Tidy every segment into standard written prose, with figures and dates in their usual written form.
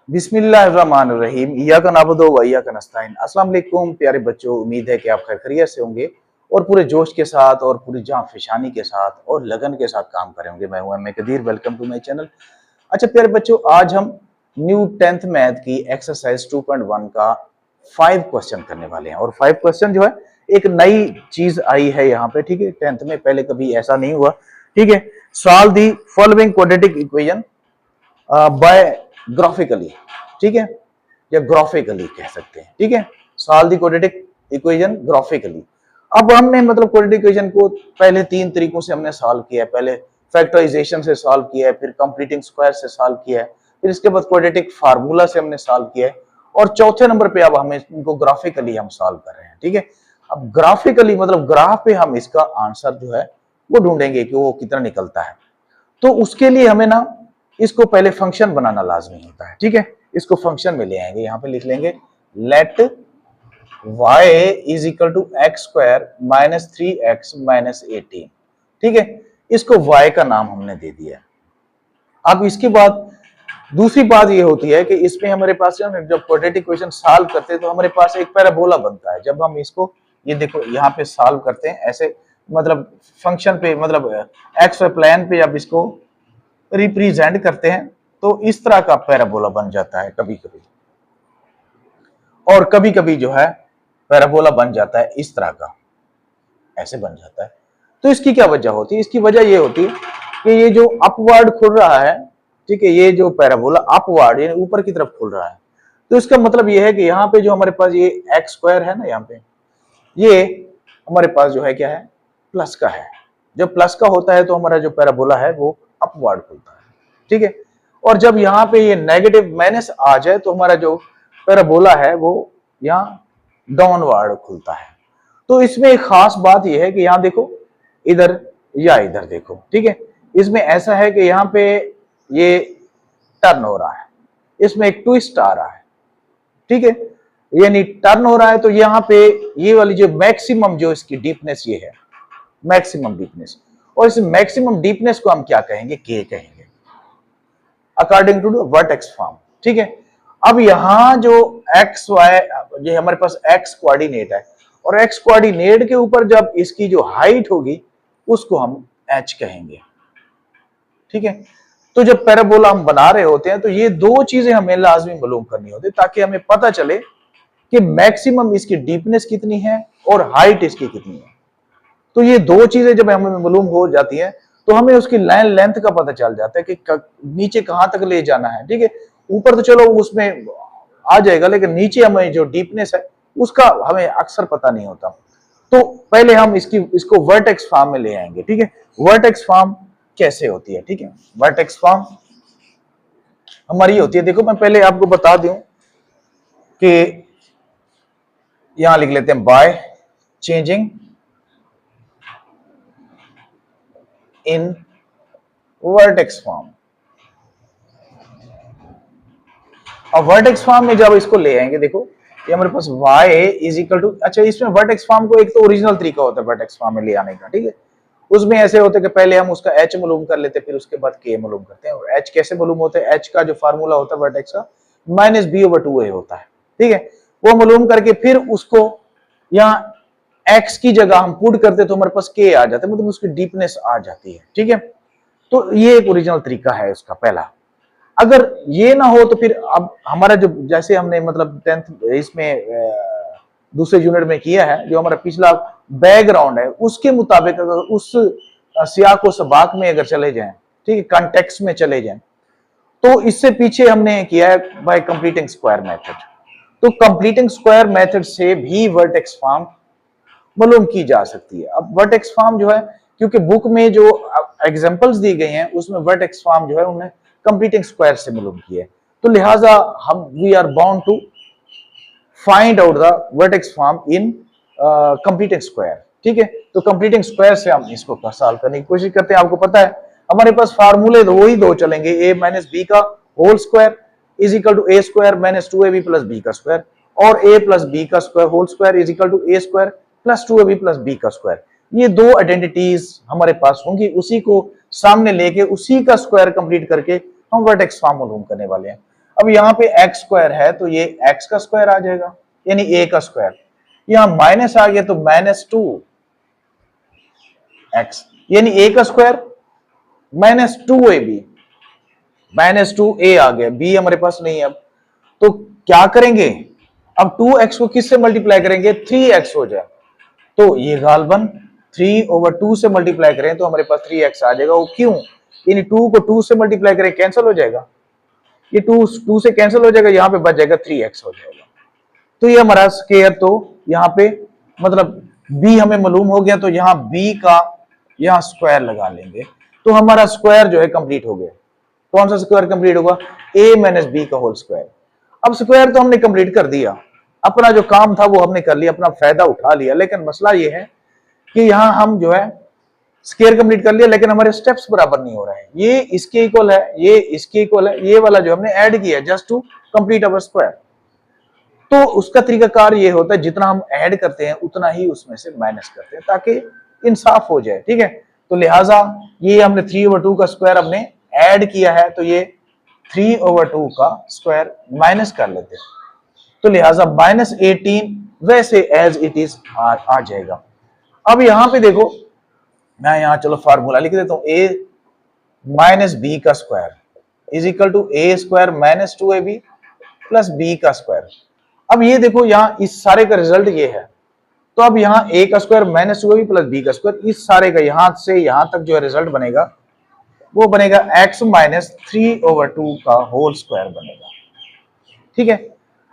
बिस्मिल्लाहिर्रहमानिर्रहीम इय्याका नअबुदु व इय्याका नस्तईन। अस्सलाम वालेकुम प्यारे बच्चों, उम्मीद है कि आप खैर खैरियत से होंगे और पूरे जोश के साथ और पूरी जान फ़िशानी के साथ और लगन के साथ काम कर रहे होंगे। मैं हूं M A Kadir, welcome to my channel. अच्छा प्यारे बच्चों, आज हम न्यू 10th मैथ की एक्सरसाइज 2.1 का 5 क्वेश्चन करने वाले हैं। और 5 क्वेश्चन जो है एक नई चीज आई है यहाँ पे, ठीक है। 10th में पहले कभी ऐसा नहीं हुआ, ठीक है। Solve the following quadratic equation by graphically, ठीक है, या ग्राफिकली कह सकते हैं, ठीक है। Solve the quadratic equation graphically. अब हमने मतलब क्वाड्रेटिक इक्वेशन को पहले 3 तरीकों से हमने सॉल्व किया है। पहले फैक्टराइजेशन से सॉल्व किया है, फिर कंप्लीटिंग स्क्वायर से सॉल्व किया है, फिर इसके बाद क्वाड्रेटिक फार्मूला से हमने सॉल्व किया है, और चौथे नंबर पे अब हमें इनको ग्राफिकली हम सॉल्व कर रहे हैं, ठीक है। अब ग्राफिकली मतलब ग्राफ पे हम इसका आंसर जो है वो ढूंढेंगे कि वो कितना निकलता है। तो उसके लिए हमें ना इसको पहले फंक्शन बनाना लाजमी होता है, ठीक है। इसको फंक्शन में ले आएंगे, यहां पे लिख लेंगे let y is equal to x square minus 3x minus 18, ठीक है। इसको y का नाम हमने दे दिया। अब इसके बाद दूसरी बात ये होती है कि इसमें हमारे पास जब क्वाड्रेटिक इक्वेशन सॉल्व करते हैं तो हमारे पास एक पैराबोला बनता है। जब हम इसको ये देखो यहाँ पे सॉल्व करते हैं ऐसे, मतलब फंक्शन पे, मतलब एक्स प्लेन पे जब इसको रिप्रेजेंट करते हैं तो इस तरह का पैराबोला बन जाता है कभी कभी, और कभी कभी जो है पैराबोला बन जाता है इस तरह का, ऐसे बन जाता है। तो इसकी क्या वजह होती है? इसकी वजह ये होती है कि ये जो अपवर्ड खुल रहा है, ठीक है, ये जो पैराबोला अपवर्ड यानी ऊपर की तरफ खुल रहा है, तो इसका मतलब ये है कि यहाँ पे जो हमारे पास ये एक्स स्क्वायर है ना, यहाँ पे ये हमारे पास जो है क्या है, प्लस का है। जब प्लस का होता है तो हमारा जो पैराबोला है वो अपवर्ड खुलता है, ठीक है। और जब यहाँ पे ये नेगेटिव माइनस आ जाए तो हमारा जो पैराबोला है वो यहाँ डाउनवर्ड खुलता है। तो इसमें एक खास बात यह है कि यहाँ देखो इधर या इधर देखो, ठीक है। इसमें ऐसा है कि यहाँ पे ये टर्न हो रहा है, इसमें एक ट्विस्ट आ रहा है, ठीक है, यानी टर्न हो रहा है। तो यहाँ पे ये वाली जो मैक्सिमम जो इसकी डीपनेस ये है, मैक्सिमम डीपनेस, और इस मैक्सिमम डीपनेस को हम क्या कहेंगे, के कहेंगे, अकॉर्डिंग टू वर्टेक्स फॉर्म, ठीक है। अब यहां जो एक्स वाई, ये हमारे पास एक्स कोऑर्डिनेट है, और एक्स कोऑर्डिनेट के ऊपर जब इसकी जो हाइट होगी उसको हम एच कहेंगे, ठीक है। तो जब पैराबोला हम बना रहे होते हैं तो ये दो चीजें हमें लाजमी मालूम करनी होती है ताकि हमें पता चले कि मैक्सिमम इसकी डीपनेस कितनी है और हाइट इसकी कितनी है। तो ये दो चीजें जब हमें मालूम हो जाती है तो हमें उसकी लाइन लेंथ का पता चल जाता है कि नीचे कहां तक ले जाना है, ठीक है। ऊपर तो चलो उसमें आ जाएगा, लेकिन नीचे हमें जो डीपनेस है उसका हमें अक्सर पता नहीं होता। तो पहले हम इसको वर्टेक्स फॉर्म में ले आएंगे, ठीक है। वर्टेक्स फॉर्म कैसे होती है, ठीक है। वर्टेक्स फॉर्म हमारी होती है, देखो मैं पहले आपको बता दूं कि यहां लिख लेते हैं by changing in vertex form. अब वर्टेक्स फॉर्म में जब इसको ले आएंगे, देखो ये हमारे पास y इज इक्वल टू, अच्छा इसमें वर्टेक्स फॉर्म को एक तो ओरिजिनल तरीका होता है वर्टेक्स फॉर्म में ले आने का, ठीक है। उसमें ऐसे होते हैं कि पहले हम उसका h मालूम कर लेते हैं, फिर उसके बाद k मालूम करते हैं। और h कैसे मालूम होता है? h का जो फार्मूला होता है वर्टेक्स का माइनस b/2a होता है, ठीक है। वो मालूम करके फिर उसको यहाँ x की जगह हम पुट करते तो हमारे पास k आ जाता है, मतलब उसकी डीपनेस आ जाती है, ठीक है। तो ये एक ओरिजिनल तरीका है उसका पहला। अगर ये ना हो तो फिर अब हमारा जो, जैसे हमने मतलब 10th इसमें दूसरे यूनिट में किया है, जो हमारा पिछला बैकग्राउंड है उसके मुताबिक अगर उस सियाक व सबाक में अगर चले जाएं, ठीक है, कॉन्टेक्स्ट में चले जाएं, तो इससे पीछे हमने किया है बाय कंप्लीटिंग स्क्वायर मेथड। तो कंप्लीटिंग स्क्वायर मेथड से भी वर्टेक्स फॉर्म मालूम की जा सकती है। अब वर्टेक्स फॉर्म जो है, क्योंकि बुक में जो एग्जांपल्स दी गई हैं उसमें वर्टेक्स फॉर्म जो है उन्हें कंप्लीटिंग स्क्वायर से मालूम किया है, तो लिहाजा हम we are bound to find out the vertex form in completing square, ठीक है। तो कंप्लीटिंग स्क्वायर से हम इसको सॉल्व करने की कोशिश करते हैं। आपको पता है हमारे पास फार्मूले तो वही दो चलेंगे, a माइनस बी का whole square is equal to a square minus 2ab plus b का स्क्वायर, और a प्लस b का square whole square is equal to a square plus 2ab plus b का स्क्वायर। ये दो identities हमारे पास होंगी, उसी को सामने लेके उसी का स्क्वायर कंप्लीट करके हम वर्टेक्स फॉर्म मालूम करने वाले हैं। अब यहाँ पे एक्स स्क्वायर है तो ये एक्स का स्क्वायर आ जाएगा, यानी ए का स्क्वायर। यहाँ माइनस आ गया तो माइनस 2 एक्स, यानी ए का square minus 2ab, minus 2a आ गया, b हमारे पास नहीं है। अब तो क्या करेंगे, अब 2x को किससे मल्टीप्लाई करेंगे, 3x हो जाए, तो ये गालबन 3/2 से मल्टीप्लाई करें तो हमारे पास 3x आ जाएगा। वो क्यों, यानी 2 को 2 से मल्टीप्लाई करें कैंसिल हो जाएगा, ये 2 से कैंसिल हो जाएगा, यहाँ पे बच जाएगा 3x हो जाएगा। तो ये हमारा स्क्वायर, तो यहाँ पे मतलब b हमें मालूम हो गया, तो यहाँ b का यहाँ स्क्वायर लगा लेंगे, तो हमारा स्क्वायर जो है कंप्लीट हो गया। कौन सा स्क्वायर कंप्लीट होगा, a माइनस बी का होल स्क्वायर। अब स्क्वायर तो हमने कंप्लीट कर दिया, अपना जो काम था वो हमने कर लिया, अपना फायदा उठा लिया, लेकिन मसला ये है कि यहाँ हम जो है स्क्वायर कंप्लीट कर लिया, लेकिन हमारे स्टेप्स बराबर नहीं हो रहे हैं। ये इसके इक्वल है, ये इसके इक्वल है, ये वाला जो हमने ऐड किया just to complete our square. तो उसका तरीकाकार ये होता है, जितना हम ऐड करते हैं उतना ही उसमें से माइनस करते हैं, ताकि इंसाफ हो जाए, ठीक है। तो लिहाजा ये हमने 3/2 का स्क्वायर हमने ऐड किया है, तो ये 3/2 का स्क्वायर माइनस कर लेते हैं, तो लिहाजा -18 वैसे एज इट इज आ जाएगा। अब यहां पे देखो, मैं यहां चलो फार्मूला लिख देता हूं, a माइनस बी का square is equal to a square minus 2ab plus b का स्क्वायर। अब ये देखो यहाँ इस सारे का रिजल्ट ये है, तो अब यहाँ a का square minus 2ab plus b का स्क्वायर, इस सारे का यहां से यहां तक जो है रिजल्ट बनेगा वो बनेगा x माइनस 3/2 का होल स्क्वायर बनेगा, ठीक है।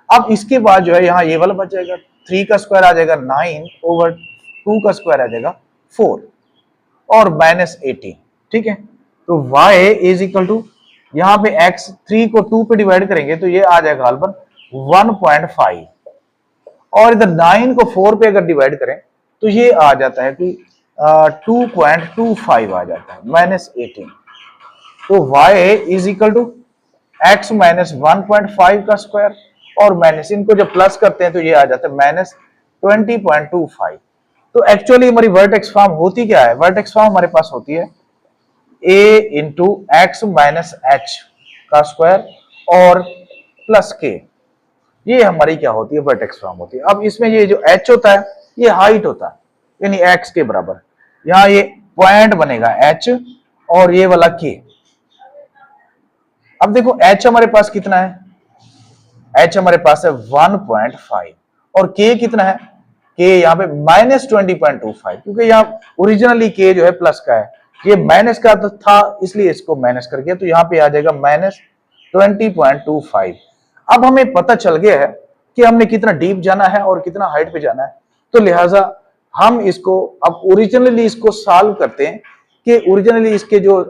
अब इसके बाद जो है यहाँ ये वाला बच जाएगा, 3 का स्क्वायर आ जाएगा 9/2 का स्क्वायर आ जाएगा 4 और -18, ठीक है। तो y इज इक्वल टू यहाँ पे x 3 को 2 पे डिवाइड करेंगे तो ये आ जाएगा गालबन 1.5, और इधर 9 को 4 पे अगर डिवाइड करें तो ये आ जाता है कि 2.25 आ जाता है, -18। तो y is equal to x minus 1.5 का स्क्वायर और माइनस, इनको जब प्लस करते हैं तो ये आ जाता है -20.25। तो एक्चुअली हमारी वर्टेक्स फॉर्म होती क्या है, वर्टेक्स फॉर्म हमारे पास होती है a into x minus h का स्क्वायर और प्लस k, ये हमारी क्या होती है, वर्टेक्स फॉर्म होती है। अब इसमें ये जो h होता है ये हाइट होता है, यानी x के बराबर, यहाँ ये पॉइंट बनेगा h और ये वाला k। अब देखो h हमारे पास कितना है, h हमारे पास है 1.5 और k कितना है, k यहाँ पे -20.25, क्योंकि यहाँ ओरिजिनली k जो है प्लस का है, ये माइनस का तो था इसलिए इसको माइनस कर गया, तो यहाँ पे आ जाएगा -20.25। अब हमें पता चल गया है कि हमने कितना डीप जाना है और कितना हाइट पे जाना है, तो लिहाजा हम इसको अब ओरिजिनली इसको सॉल्व करते हैं कि ओरिजिनली इसके जो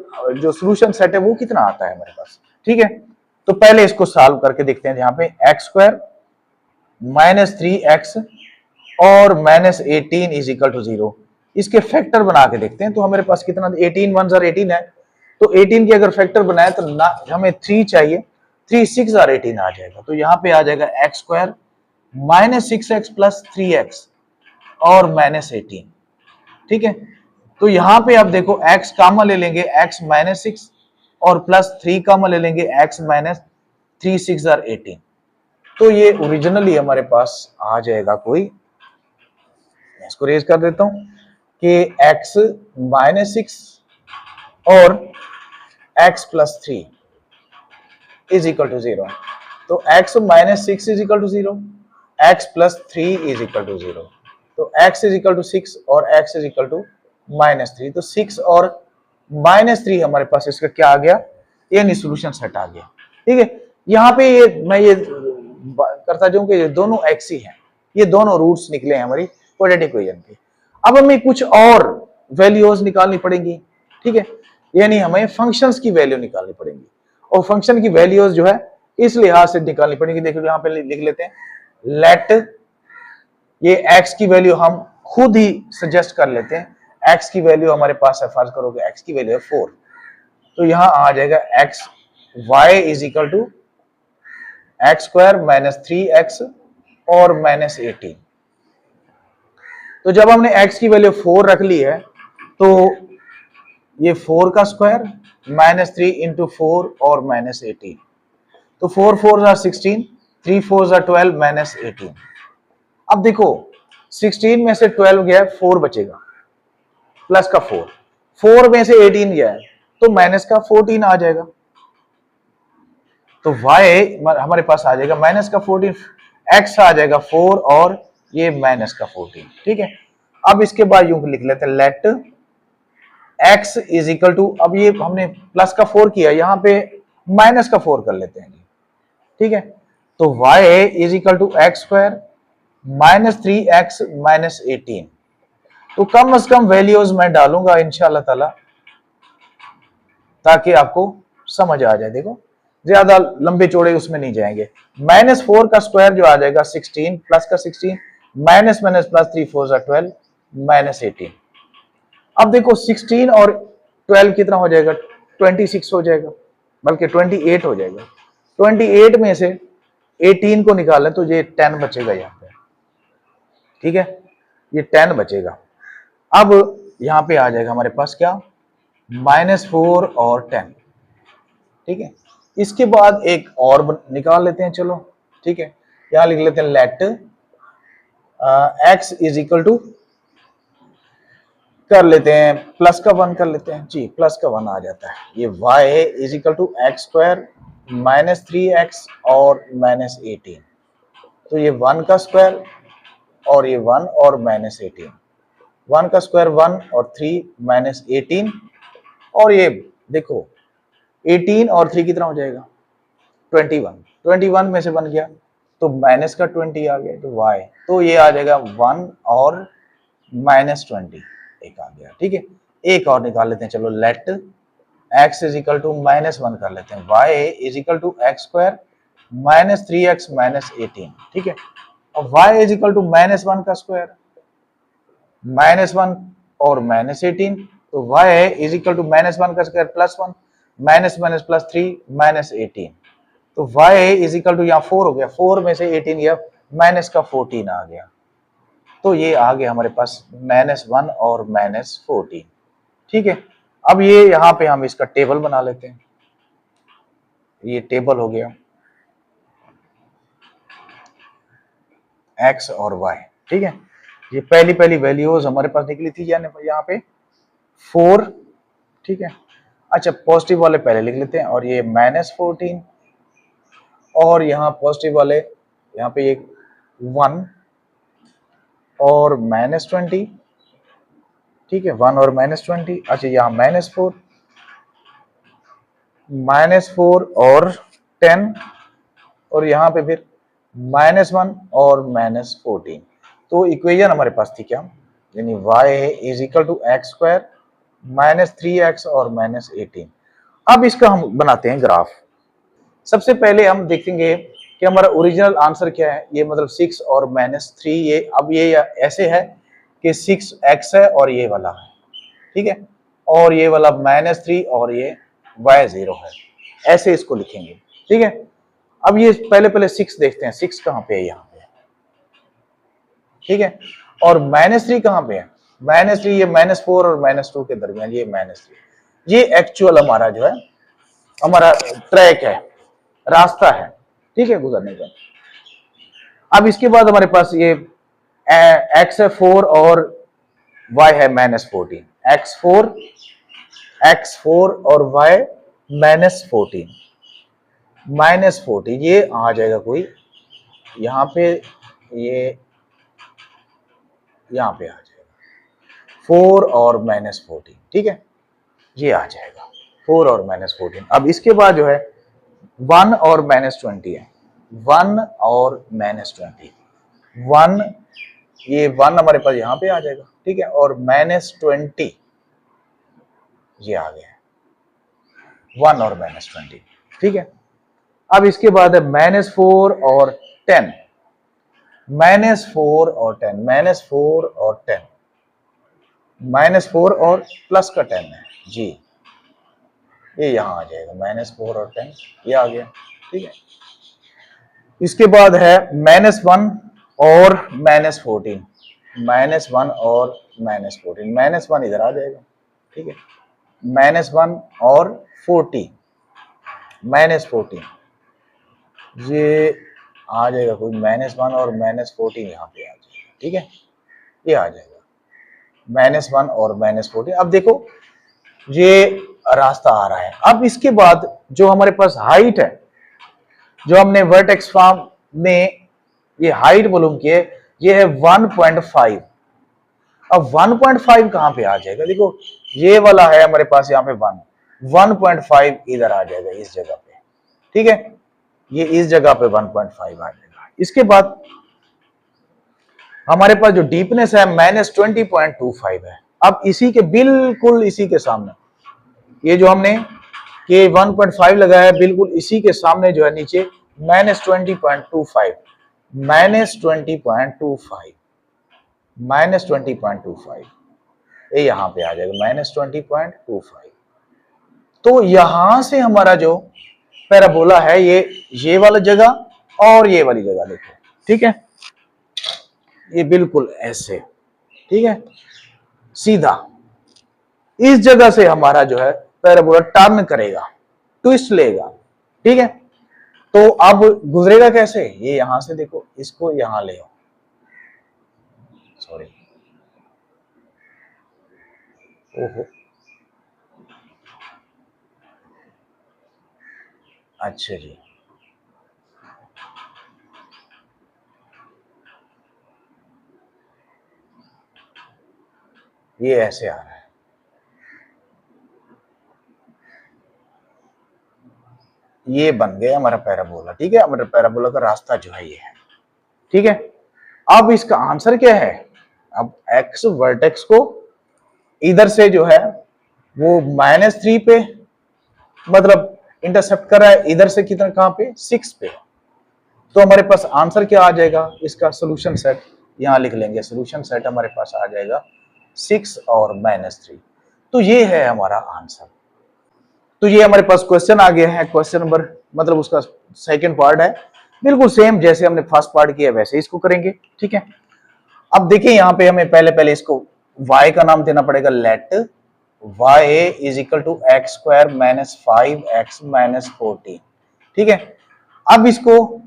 सॉल्यूशन सेट है वो कितना आता है हमारे पास, ठीक है। तो पहले इसको सॉल्व करके देखते हैं, यहाँ पे एक्स स्क्वायर -3x और -18 इज इक्वल टू 0, इसके फैक्टर बना के देखते हैं। तो हमारे पास कितना, 18 1 जार 18 है, तो 18 की अगर फैक्टर बनाए तो हमें 3 चाहिए, 3 6 जार 18 आ जाएगा, तो यहाँ पे आ जाएगा x square -6x plus 3x और -18, ठीक है। तो यहाँ पे आप देखो x कामा ले लेंगे, x -6 और प्लस 3 कामा ले लेंगे, x -3 6 जार 18, तो ये ओरिजिनली हमारे पास आ जाएगा कोई, मैं इसको रेज कर देता हूं कि x -6 और x plus 3 is equal to 0, तो x -6 is equal to 0, x plus 3 is equal to 0, तो x इज इक्वल टू 6 और x इज इक्वल टू -3, तो 6 और -3 हमारे पास इसका क्या आ गया, यानी सॉल्यूशन सेट आ गया, ठीक है। यहाँ पे ये मैं ये करता जाऊं कि ये दोनों x ही हैं, ये दोनों रूट्स निकले हैं हमारी क्वाड्रेटिक इक्वेशन के। अब हमें कुछ और वैल्यूज निकालनी पड़ेंगी, ठीक है, यानी हमें फंक्शंस की वैल्यू निकालनी पड़ेंगी, और फंक्शन की वैल्यूज जो है इस लिहाज से निकालनी पड़ेगी। देखो यहाँ पे लिख लेते हैं, लेट ये x की वैल्यू हम खुद ही सजेस्ट कर लेते हैं, x की वैल्यू हमारे पास है, फर्ज करो कि x की वैल्यू है 4, तो यहाँ आ जाएगा x y is equal to x square -3x और -18। तो जब हमने x की वैल्यू 4 रख ली है तो ये 4 का स्क्वायर -3 इंटू 4 और -18, तो 4 4 जार 16, 3 4 जार 12 माइनस 18। अब देखो 16 में से 12 गया है, 4 बचेगा प्लस का 4, 4 में से 18 गया है तो माइनस का 14 आ जाएगा। तो y हमारे पास आ जाएगा माइनस का 14, x आ जाएगा 4 और ये माइनस का 14। ठीक है, अब इसके बाद यूं लिख लेते हैं let x is equal to, अब ये हमने प्लस का 4 किया, यहां पे माइनस का 4 कर लेते हैं। ठीक है, तो y is equal to x square minus 3x minus 18। तो कम से कम वैल्यूज मैं डालूंगा इंशाल्लाह ताला ताकि आपको समझ आ जाए। देखो ज्यादा लंबे चौड़े उसमें नहीं जाएंगे। माइनस 4 का स्क्वायर जो आ जाएगा 16 प्लस का 16 minus minus plus 3 4 jar 12 minus 18। अब देखो 16 और 12 कितना हो जाएगा, 26 हो जाएगा, बल्कि 28 हो जाएगा। 28 में से 18 को निकालें तो ये 10 बचेगा यहाँ पे। ठीक है, ये 10 बचेगा। अब यहाँ पे आ जाएगा हमारे पास क्या, -4 और 10। ठीक है, इसके बाद एक और निकाल लेते हैं, चलो ठीक है, यहां लिख लेते हैं let x is equal to, कर लेते हैं प्लस का 1 कर लेते हैं जी, प्लस का 1 आ जाता है। ये y is equal to x square minus 3x और माइनस 18। तो ये 1 का स्क्वायर और ये 1 और माइनस 18, 1 का स्क्वायर 1 और 3 माइनस 18, और ये देखो 18 और 3 कितना हो जाएगा 21, 21 में से बन गया तो माइनस का 20 आ गया, तो y तो ये आ जाएगा 1 और माइनस 20 एक आ गया। ठीक है, एक और निकाल लेते हैं, चलो let x is equal to -1 कर लेते हैं, y is equal to x square minus 3x minus 18। ठीक है, अब y इज इक्वल टू -1 का स्क्वायर -1 और माइनस 18, तो y इज इक्वल टू -1 का square plus 1 minus minus plus 3 minus 18। तो y इज इक्वल टू यहाँ 4 हो गया, 4 में से 18 गया, माइनस का 14 आ गया। तो ये आ गया हमारे पास -1 और -14। ठीक है, अब ये यहाँ पे हम इसका टेबल बना लेते हैं। ये टेबल हो गया x और y। ठीक है, ये पहली पहली वैल्यूज हमारे पास निकली थी यानी यहाँ पे 4। ठीक है, अच्छा पॉजिटिव वाले पहले लिख लेते हैं, और ये -14 और यहाँ पॉजिटिव वाले यहाँ पे एक 1 और -20। ठीक है, 1 और -20। अच्छा यहाँ -4 और 10, और यहाँ पे फिर -1 और -14। तो इक्वेशन हमारे पास थी क्या, यानी y is equal to x square minus 3x और -18। अब इसका हम बनाते हैं ग्राफ। सबसे पहले हम देखेंगे कि हमारा ओरिजिनल आंसर क्या है। ये मतलब 6 और -3, ये अब ये ऐसे है कि 6x है और ये वाला है। ठीक है, और ये वाला -3 और ये y0 है, ऐसे इसको लिखेंगे। ठीक है, अब ये पहले पहले 6 देखते हैं, 6 कहाँ पे है, यहाँ पे। ठीक है, और -3 कहाँ पे है, -3 ये -4 और -2 के दरमियान, ये -3। ये एक्चुअल हमारा जो है हमारा ट्रैक है, रास्ता है। ठीक है, गुजरने का। अब इसके बाद हमारे पास ये x है 4 और y है -14, x4 और y -14, -14 ये आ जाएगा कोई यहाँ पे, ये यहाँ पे आ जाएगा 4 और -14। ठीक है, ये आ जाएगा 4 और -14। अब इसके बाद जो है 1 और -20 है, 1 और -20, 1 ये 1 हमारे पास यहाँ पे आ जाएगा। ठीक है, और -20 ये आ गया 1 और -20। ठीक है, अब इसके बाद है -4 और 10, -4 और 10, -4 और 10, -4 और प्लस का 10 है जी, ये यहाँ आ जाएगा -4 और 10, ये आ गया। ठीक है, इसके बाद है -1 और -14, -1 और -14, -1 इधर आ जाएगा। ठीक है, -1 और 40, -14, ये आ जाएगा कोई -1 और -14 यहाँ पे आ जाएगा, ठीक है, ये आ जाएगा -1 और -14। अब देखो ये रास्ता आ रहा है। अब इसके बाद जो हमारे पास हाइट है, जो हमने वर्टेक्स फॉर्म में ये हाइट मालूम की है, ये है 1.5। अब 1.5 कहां पे आ जाएगा, देखो ये वाला है हमारे पास यहाँ पे 1.5 इधर आ जाएगा इस जगह पे, ठीक है, ये इस जगह पे 1.5 आ जाएगा। इसके बाद हमारे पास जो डीपनेस है -20.25 है। अब इसी के बिल्कुल इसी के सामने ये जो हमने के 1.5 लगाया है, बिल्कुल इसी के सामने जो है नीचे -20.25 -20.25 ये यहां पे आ जाएगा -20.25। तो यहां से हमारा जो पैराबोला है ये वाला जगह और ये वाली जगह देखो, ठीक है, ये बिल्कुल ऐसे, ठीक है, सीधा इस जगह से हमारा जो है पैराबोला टर्न करेगा, ट्विस्ट लेगा, ठीक है। तो अब गुजरेगा कैसे, ये यहां से देखो, इसको यहां ले आओ, सॉरी, ओहो, अच्छा जी, ये ऐसे आ रहा है, ये बन गया हमारा पैराबोला, ठीक है। हमारा पैराबोला का रास्ता जो है ये है, ठीक है। अब इसका आंसर क्या है, अब एक्स वर्टेक्स को इधर से जो है वो -3 पे मतलब इंटरसेप्ट कर रहा है, इधर से कितना कहां पे 6 पे। तो हमारे पास आंसर क्या आ जाएगा, इसका सोल्यूशन सेट यहां लिख लेंगे, सोल्यूशन सेट हमारे पास आ जाएगा 6 और -3। तो ये है हमारा आंसर। तो ये हमारे पास क्वेश्चन आ गया है, क्वेश्चन नंबर मतलब उसका सेकंड पार्ट है, बिल्कुल सेम जैसे हमने फर्स्ट पार्ट किया वैसे इसको करेंगे, ठीक है। अब देखिए यहाँ पे हमें पहले इसको y का नाम देना पड़ेगा, let y is equal to x square -5x -14, ठीक है। अब इसको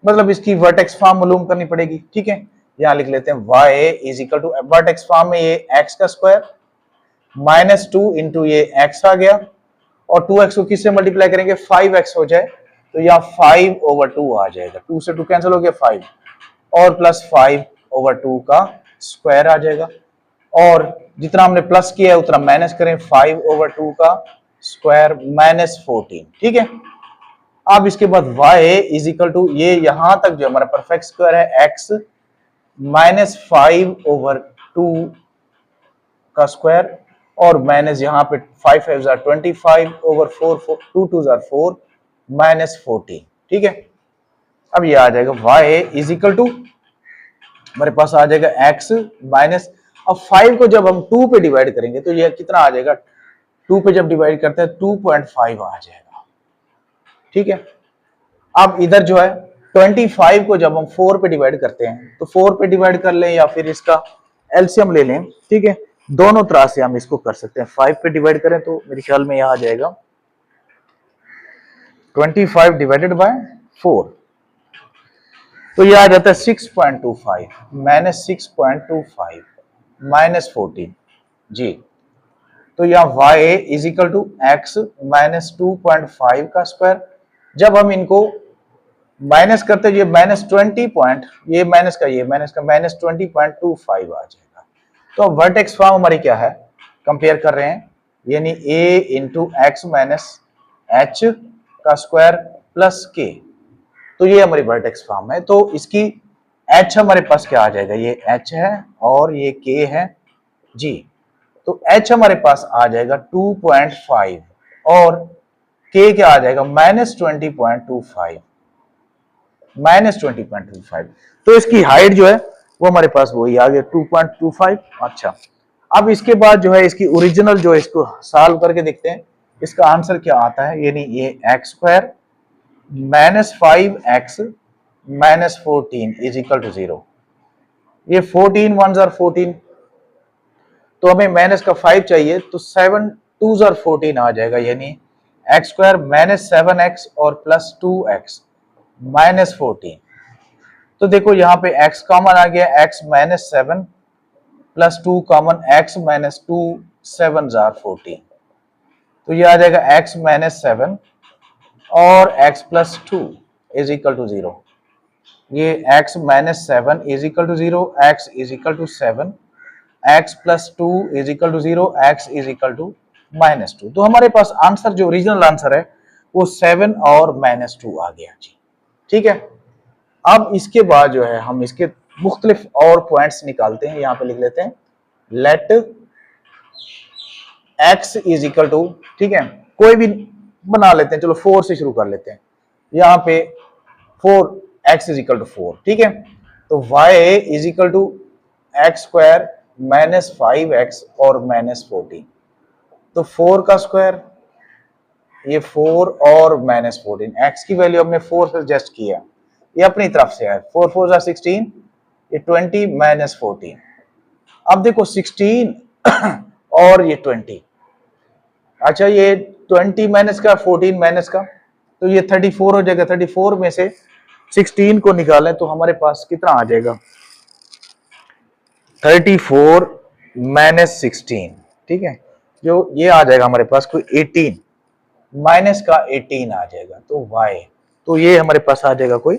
मतलब इसकी वर्टेक्स फॉर्म मालूम करनी पड़ेगी, ठीक है। यहाँ लिख लेते हैं y is equal to vertex form में ये x का स्क्वायर -2 इंटू ये x आ गया, और 2x को किससे मल्टीप्लाई करेंगे, 5x हो जाए तो यहाँ 5/2 आ जाएगा, 2 से 2 कैंसिल हो गया 5, और प्लस 5/2 का स्क्वायर आ जाएगा, और जितना हमने प्लस किया है उतना माइनस करें, 5/2 का स्क्वायर -14, ठीक है। अब इसके बाद y इज इक्वल टू ये यहां तक जो हमारा परफेक्ट स्क्वायर है x -5/2 का स्क्वायर, और माइनस यहाँ पे 5 5 25/4 2 2 4 -14, ठीक है। अब ये आ जाएगा y इज इक्वल टू हमारे पास आ जाएगा x माइनस, अब 5 को जब हम 2 पे डिवाइड करेंगे तो ये कितना आ जाएगा, 2 पे जब डिवाइड करते हैं 2.5 आ जाएगा, ठीक है। अब इधर जो है 25 को जब हम 4 पे डिवाइड करते हैं तो 4 पे डिवाइड कर लें या फिर इसका एलसीएम ले लें, ठीक है, दोनों तरह से हम इसको कर सकते हैं। 5 पे डिवाइड करें तो मेरे ख्याल में यह आ जाएगा 25 डिवाइडेड बाय 4, तो यह आ जाता है 6.25 -6.25 -14 जी। तो यहाँ y is equal to x -2.5 का स्क्वायर, जब हम इनको माइनस करते ये -20 ये माइनस का -20.25 आ जाएगा। तो अब वर्टेक्स फॉर्म हमारी क्या है, कंपेयर कर रहे हैं, यानी a into x minus h का स्क्वायर प्लस k, तो ये हमारी वर्टेक्स फॉर्म है। तो इसकी h हमारे पास क्या आ जाएगा, ये h है और ये k है जी। तो h हमारे पास आ जाएगा 2.5 और k क्या आ जाएगा -20.25 तो इसकी हाइट जो है वो हमारे पास वही आ गया 2.25। अच्छा, अब इसके बाद जो है इसकी ओरिजिनल जो है इसको सॉल्व करके देखते हैं इसका आंसर क्या आता है, यानी ये x square -5x -14 is equal to 0। ये 14 1s आर 14, तो हमें माइनस का 5 चाहिए, तो 7 2s आर 14 आ जाएगा, यानी एक्स स्क्वायर -7x और +2x -14। तो देखो यहाँ पे x कॉमन आ गया, x -7 प्लस 2 कॉमन, x -2 7 जार 14। तो ये आ जाएगा x -7 और x plus 2 is equal to 0। ये x -7 is equal to 0, x is equal to 7, x plus 2 is equal to 0, x is equal to -2। तो हमारे पास आंसर जो ओरिजिनल आंसर है वो 7 और -2 आ गया जी। ठीक है, अब इसके बाद जो है हम इसके मुख्तलिफ और पॉइंट्स निकालते हैं। यहाँ पे लिख लेते हैं let x is equal to, ठीक है, कोई भी बना लेते हैं, चलो 4 से शुरू कर लेते हैं। यहाँ पे 4x इज इक्वल टू 4, ठीक है। तो y is equal to x square -5x और -14। तो 4 का स्क्वायर, ये 4 और -14, x की वैल्यू हमने 4 से एडजस्ट किया, ये अपनी तरफ से है। 4 4 जा 16, ये 20 -14। अब देखो 16 और ये 20, अच्छा ये 20 माइनस का 14 माइनस का, तो ये 34 हो जाएगा। 34 में से 16 को निकालें तो हमारे पास कितना आ जाएगा, 34 माइनस 16, ठीक है, जो ये आ जाएगा हमारे पास कोई 18, माइनस का 18 आ जाएगा। तो y, तो ये हमारे पास आ जाएगा कोई,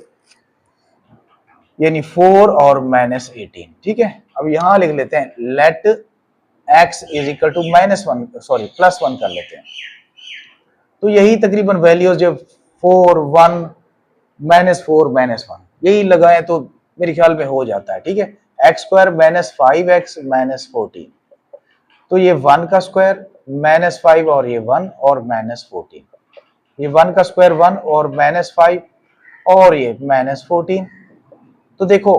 यानी 4 और -18, ठीक है। अब यहां लिख लेते हैं let x is equal to -1, sorry +1 कर लेते हैं। तो यही तकरीबन वैल्यूज जब 4 1 -4 -1 यही लगाएं तो मेरे ख्याल में हो जाता है, ठीक है। x स्क्वायर -5x -14, तो ये 1 का स्क्वायर -5 और ये 1 और -14, ये 1 का स्क्वायर 1 और -5 और ये -14। तो देखो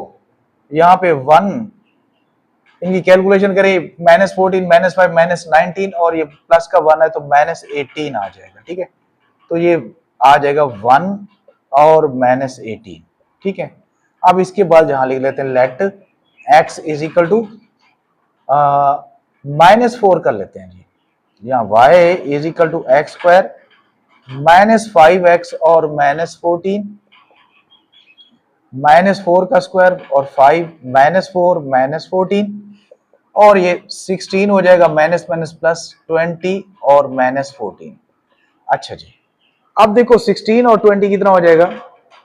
यहाँ पे 1, इनकी कैलकुलेशन करें, -14 -5 -19 और ये प्लस का 1 है तो -18 आ जाएगा, ठीक है। तो ये आ जाएगा 1 और -18, ठीक है। अब इसके बाद जहां लिख लेते हैं let x is equal to -4 कर लेते हैं जी। यहाँ y is equal to x square -5x और -14, -4 का स्क्वायर और 5 -4 -14 और ये 16 हो जाएगा, माइनस माइनस प्लस 20 और -14। अच्छा जी, अब देखो 16 और 20 कितना हो जाएगा,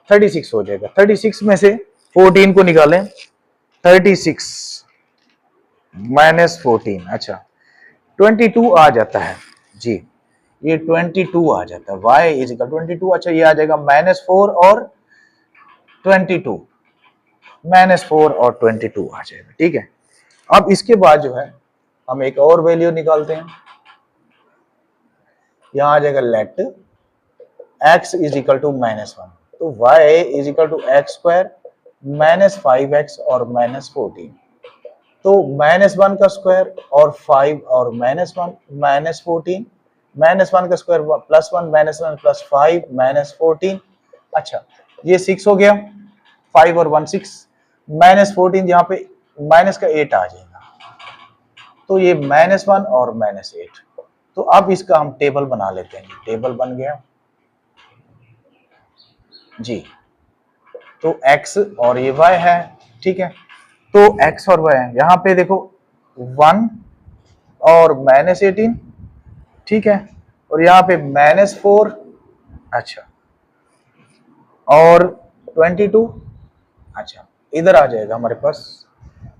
36 हो जाएगा। 36 में से 14 को निकालें, 36 -14, अच्छा 22 आ जाता है जी, ये 22 आ जाता है। y इज इक्वल 22, अच्छा ये आ जाएगा -4 और 22, -4 और 22 आ जाएगा, ठीक है। अब इसके बाद जो है हम एक और वैल्यू निकालते हैं, यहां आ जाएगा let x is equal to -1, तो y is equal to x square -5x और -14। तो -1 का स्क्वायर और 5 और -1 -14, -1 का स्क्वायर +1 -1 प्लस 5 -14, अच्छा ये 6 हो गया, 5 और 1 6, -14 यहाँ पे माइनस का 8 आ जाएगा, तो ये -1 और -8। तो अब इसका हम टेबल बना लेते हैं, टेबल बन गया जी। तो x और ये y है, ठीक है। तो x और y है, यहाँ पे देखो 1 और -18, ठीक है, और यहाँ पे -4, अच्छा और 22, अच्छा इधर आ जाएगा हमारे पास,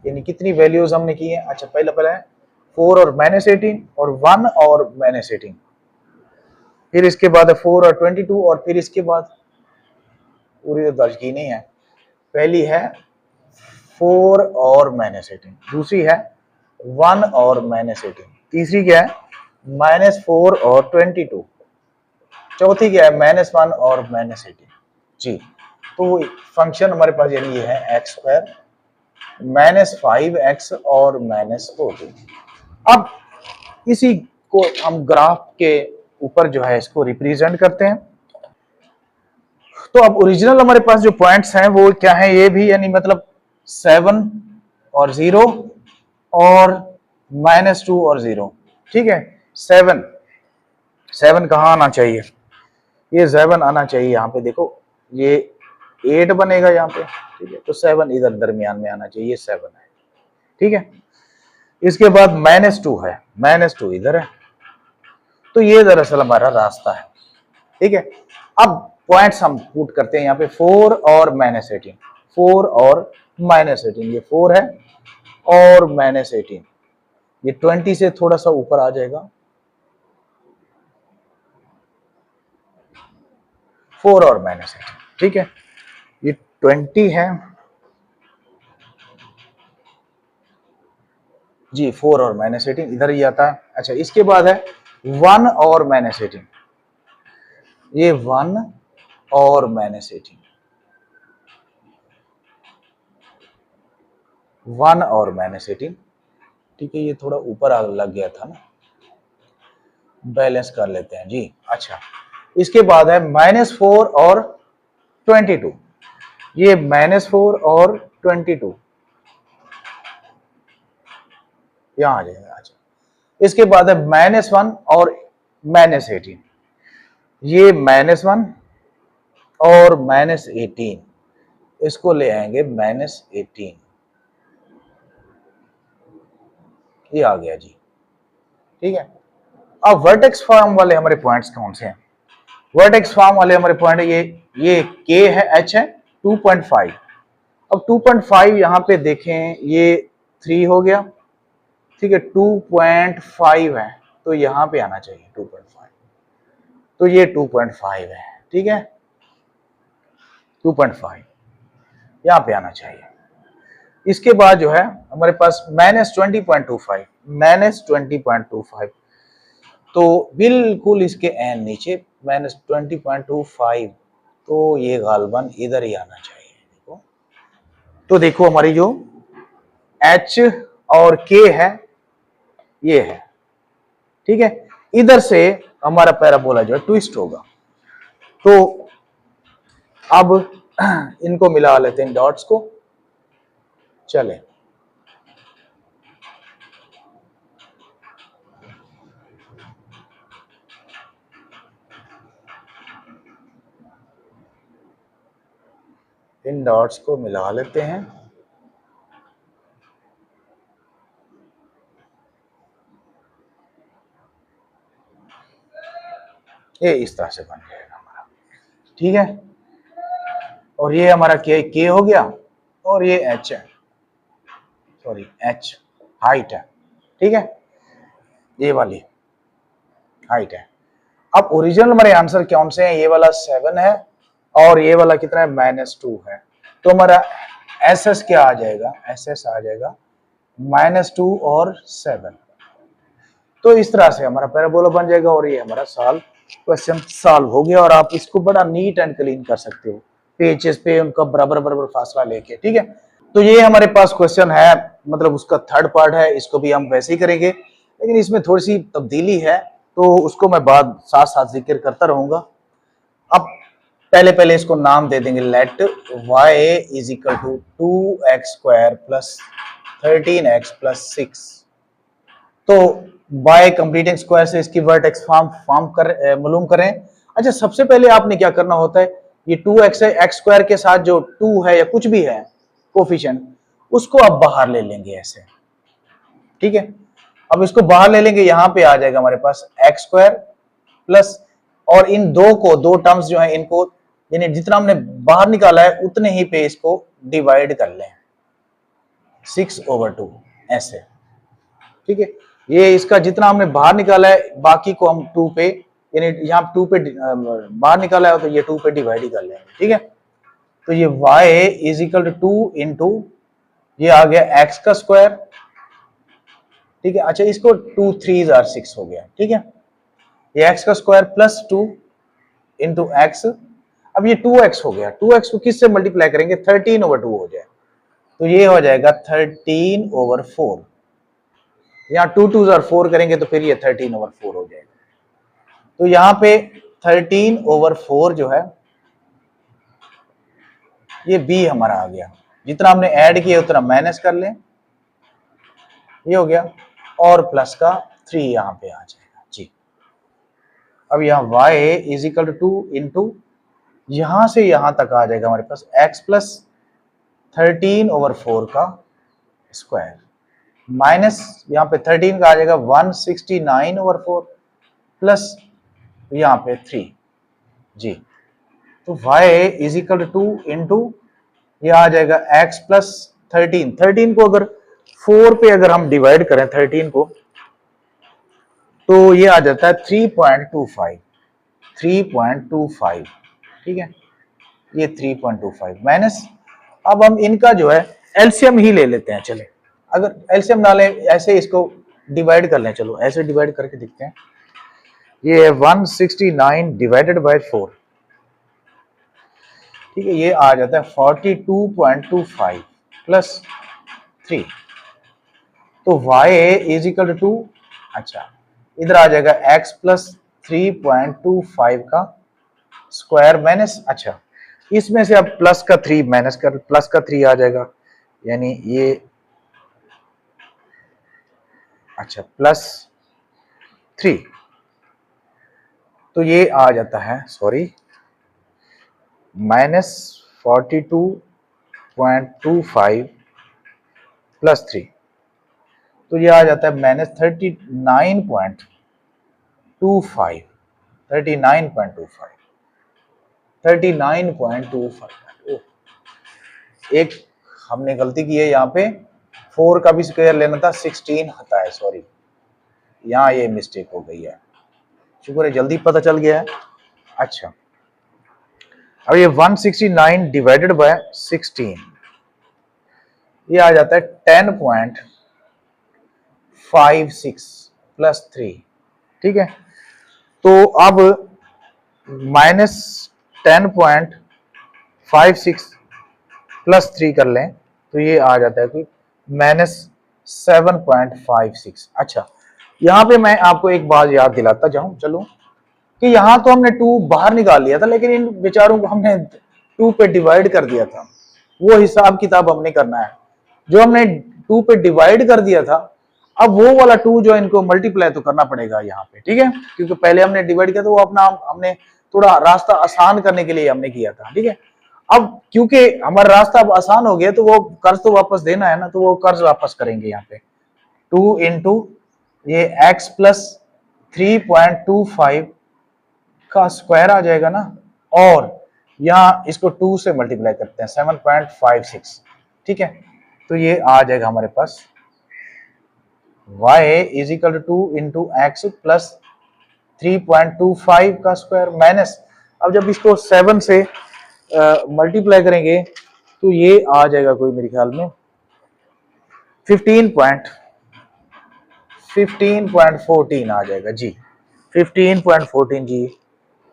यानी कितनी वैल्यूज हमने की है। अच्छा पहला है 4 और -18 और 1 और -18, फिर इसके बाद है 4 और 22 और फिर इसके बाद पूरी तो दर्ज की नहीं है, पहली है 4 और -18, दूसरी है 1 और -18, तीसरी क्या है -4 और 22, चौथी क्या है -1 और -18 जी। तो फंक्शन हमारे पास यानी ये है एक्स स्क्वायर -5x और -14। अब इसी को हम ग्राफ के ऊपर जो है इसको रिप्रेजेंट करते हैं। तो अब ओरिजिनल हमारे पास जो पॉइंट्स हैं वो क्या है, ये भी यानी मतलब 7 और 0 और -2 और 0, ठीक है। 7 कहाँ आना चाहिए, ये 7 आना चाहिए यहाँ पे, देखो ये 8 बनेगा यहाँ पे, ठीक है। तो 7 इधर दरमियान में आना चाहिए, ये 7 है, ठीक है। इसके बाद -2 है, -2 इधर है, तो ये दरअसल हमारा रास्ता है, ठीक है। अब पॉइंट्स हम पुट करते हैं यहाँ पे, 4 और -18, 4 और -18, ये 4 है और -18, ये 20 से थोड़ा सा ऊपर आ जाएगा, 4 और -18, ठीक है। ये 20 है जी, 4 और -18 इधर ही आता है। अच्छा, इसके बाद है 1 और -18, ये 1 और -18, 1 और -18, ठीक है। ये थोड़ा ऊपर लग गया था ना, बैलेंस कर लेते हैं जी। अच्छा, इसके बाद है -4 और 22, ये -4 और 22 यहां आ जाएगा। अच्छा, इसके बाद है -1 और -18, ये -1 और -18, इसको ले आएंगे -18, ये आ गया जी, ठीक है। अब वर्टेक्स फॉर्म वाले हमारे पॉइंट्स कौन से हैं? वर्टेक्स फॉर्म वाले हमारे पॉइंट है ये के है, एच है 2.5। अब 2.5 यहां पे देखें, ये 3 हो गया, ठीक है। 2.5 है, तो यहां पे आना चाहिए 2.5, तो ये 2.5 है, ठीक है। 2.5 यहां पे आना चाहिए। इसके बाद जो है हमारे पास -20.25, -20.25, तो बिल्कुल इसके एन नीचे -20.25, तो ये गालबन इधर ही आना चाहिए। देखो, तो देखो हमारी जो एच और के है ये है, ठीक है। इधर से हमारा पैराबोला जो है ट्विस्ट होगा, तो अब इनको मिला लेते हैं डॉट्स को, चले। इन डॉट्स को मिला लेते हैं, ये इस तरह से बन जाएगा हमारा, ठीक है। और ये हमारा के हो गया, और ये एच है, सॉरी एच हाइट है, ठीक है। ये वाली हाइट है। अब ओरिजिनल हमारे आंसर कौन से हैं? ये वाला 7 है और ये वाला कितना है? -2 है। तो हमारा एस एस क्या आ जाएगा? एस एस आ जाएगा -2 और 7। तो इस तरह से हमारा पैराबोला बन जाएगा और ये हमारा क्वेश्चन सॉल्व हो गया। और आप इसको बड़ा नीट एंड क्लीन कर सकते हो, पेजेस पे उनका बराबर बराबर फासला लेके, ठीक है। तो ये हमारे पास क्वेश्चन है, मतलब उसका थर्ड पार्ट है, इसको भी हम वैसे ही करेंगे, लेकिन इसमें थोड़ी सी तब्दीली है, तो उसको मैं बाद साथ साथ जिक्र करता रहूंगा। अब पहले इसको नाम दे देंगे, let y is equal to 2x² plus 13x plus 6। तो बाय कंप्लीटिंग स्क्वायर से इसकी वर्टेक्स फॉर्म कर मालूम करें। अच्छा, सबसे पहले आपने क्या करना होता है, ये 2x है, x स्क्वायर के साथ जो 2 है या कुछ भी है कोफिशिएंट, उसको आप बाहर ले लेंगे ऐसे, ठीक है। अब इसको बाहर ले लेंगे, यहां पे आ जाएगा हमारे पास x² प्लस, और इन दो टर्म्स जो है इनको, यानी जितना हमने बाहर निकाला है उतने ही पे इसको डिवाइड कर लें, 6/2 ऐसे, ठीक है। ये इसका जितना हमने बाहर निकाला है, बाकी को हम 2 पे, यानी यहाँ 2 पे बाहर निकाला है, तो ये 2 पे डिवाइड ही कर लेंगे, ठीक है। तो ये y is equal to 2 into, ये आ गया x का स्क्वायर, ठीक है। अच्छा, इसको 2 3 जार 6 हो गया, ठीक है। ये x का स्क्वायर प्लस 2 इंटू एक्स, अब ये 2x हो गया, 2x को किससे मल्टीप्लाई करेंगे? 13/2 हो जाए, तो ये हो जाएगा 13/4। यहाँ 2 2 जार 4 करेंगे तो फिर ये 13/4 हो जाएगा। तो यहाँ पे 13/4 जो है ये b हमारा आ गया, जितना हमने ऐड किया उतना माइनस कर लें, ये हो गया, और प्लस का 3 यहाँ पे आ जाएगा जी। अब यहाँ y is equal to 2 into यहां से यहां तक आ जाएगा हमारे पास x प्लस 13/4 का स्क्वायर माइनस यहाँ पे 13 का आ जाएगा 169/4 प्लस यहाँ पे 3 जी। तो y is equal two into ये आ जाएगा x प्लस 13 को अगर 4 पे अगर हम डिवाइड करें 13 को तो ये आ जाता है 3.25 ठीक है, ये 3.25 माइनस। अब हम इनका जो है एलसीएम ही ले लेते हैं। चले अगर एलसीएम ना ले ऐसे इसको डिवाइड कर लें, चलो ऐसे डिवाइड करके देखते हैं। ये है 169 डिवाइडेड बाय 4 ठीक है, ये आ जाता है 42.25 प्लस 3। तो y इज इक्वल टू अच्छा इधर आ जाएगा x प्लस 3.25 का स्क्वायर माइनस अच्छा इसमें से अब प्लस का 3 माइनस कर प्लस का 3 आ जाएगा यानी ये अच्छा प्लस 3 तो ये आ जाता है सॉरी -42.25 प्लस 3 तो ये आ जाता है -39.25 39.25 एक हमने गलती की है यहाँ पे 4 का भी स्क्वायर लेना था 16 आता है सॉरी यहाँ ये मिस्टेक हो गई है। शुक्र है जल्दी पता चल गया है। अच्छा अब ये 169 डिवाइडेड बाय 16 ये आ जाता है 10.56 प्लस 3 ठीक है। तो अब -10.56 प्लस 3 कर लें तो ये आ जाता है कोई -7.56। अच्छा यहाँ पे मैं आपको एक बात याद दिलाता जाऊं चलो कि यहाँ तो हमने 2 बाहर निकाल लिया था लेकिन इन बेचारों को हमने 2 पे डिवाइड कर दिया था। वो हिसाब किताब हमने करना है जो हमने 2 पे डिवाइड कर दिया था। अब वो वाला 2 जो इनको मल्टीप्लाई तो करना पड़ेगा यहाँ पे ठीक है, क्योंकि पहले हमने डिवाइड किया तो वो अपना हमने थोड़ा रास्ता आसान करने के लिए हमने किया था ठीक है। अब क्योंकि हमारा रास्ता अब आसान हो गया तो वो कर्ज तो वापस देना है ना, तो वो कर्ज वापस करेंगे यहाँ पे 2 इंटू ये x प्लस 3.25 का स्क्वायर आ जाएगा ना, और यहाँ इसको 2 से मल्टीप्लाई करते हैं 7.56 ठीक है। तो ये आ जाएगा हमारे पास y is equal to 2 into x plus 3.25 का स्क्वायर माइनस अब जब इसको 7 से मल्टीप्लाई करेंगे तो ये आ जाएगा कोई मेरे ख्याल में 15.14 आ जाएगा जी, 15.14 जी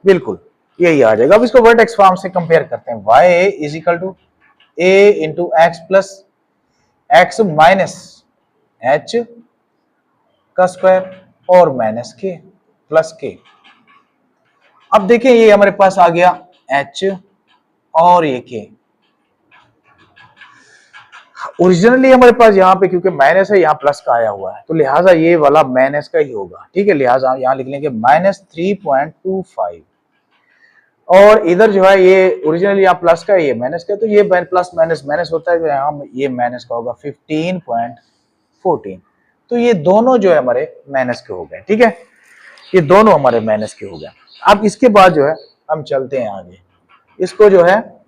बिल्कुल यही आ जाएगा। अब इसको वर्टेक्स फॉर्म से कंपेयर करते हैं y is equal to a into x plus x minus h का स्क्वायर और माइनस के प्लस के। अब देखिए ये हमारे पास आ गया h और ये के। ओरिजिनली हमारे पास यहाँ पे क्योंकि माइनस है यहाँ प्लस का आया हुआ है तो लिहाजा ये वाला माइनस का ही होगा ठीक है, लिहाजा यहाँ लिख लेंगे -3.25 और इधर जो है ये ओरिजिनली यहाँ प्लस का ये माइनस का तो ये प्लस माइनस माइनस होता है तो यहाँ ये माइनस का होगा 15.14। तो ये दोनों जो है हमारे माइनस के हो गए ठीक है, ये दोनों हमारे माइनस के हो गए। अब इसके बाद जो है हम चलते हैं आगे, इसको जो है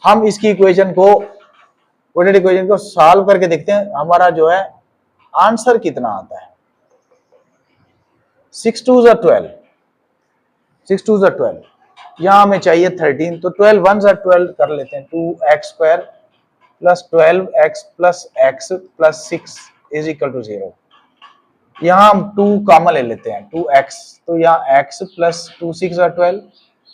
हम इसकी इक्वेशन को कोऑर्डिनेट इक्वेशन को सॉल्व करके देखते हैं हमारा जो है आंसर कितना आता है। 6 2 12 6 2 12 यहाँ हमें चाहिए 13 तो 12 1 12 कर लेते हैं 2x square plus 12x plus x plus 6 is equal to 0। यहाँ हम 2 कॉमन ले लेते हैं 2x तो यहाँ x प्लस 2 6 12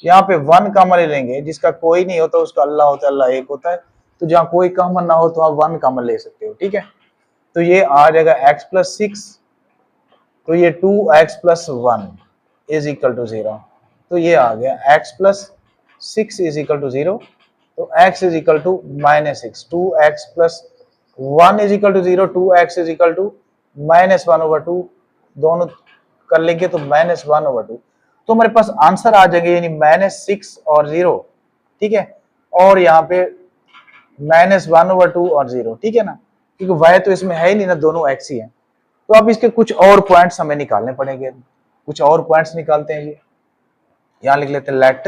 यहाँ पे 1 कॉमन ले लेंगे जिसका कोई नहीं होता उसका अल्लाह होता है, अल्लाह एक होता है तो जहाँ कोई कॉमन ना हो तो आप 1 कॉमन ले सकते हो ठीक है। तो ये आ जाएगा x प्लस 6 तो ये 2x plus 1 is equal to 0 तो ये आ गया x plus 6 is equal to 0 तो x is equal to -6 2x plus 1 is equal to 0 2x is equal to -1/2 दोनों कर लेंगे तो -1/2। तो हमारे पास आंसर आ जाएंगे यानी -6 और 0, ठीक है, और यहाँ पे -1/2 और 0, ठीक है ना, क्योंकि y तो इसमें है ही नहीं ना, दोनों x ही है। तो अब इसके कुछ और पॉइंट्स हमें निकालने पड़ेंगे, कुछ और पॉइंट्स निकालते हैं जी। यहाँ लिख लेते हैं let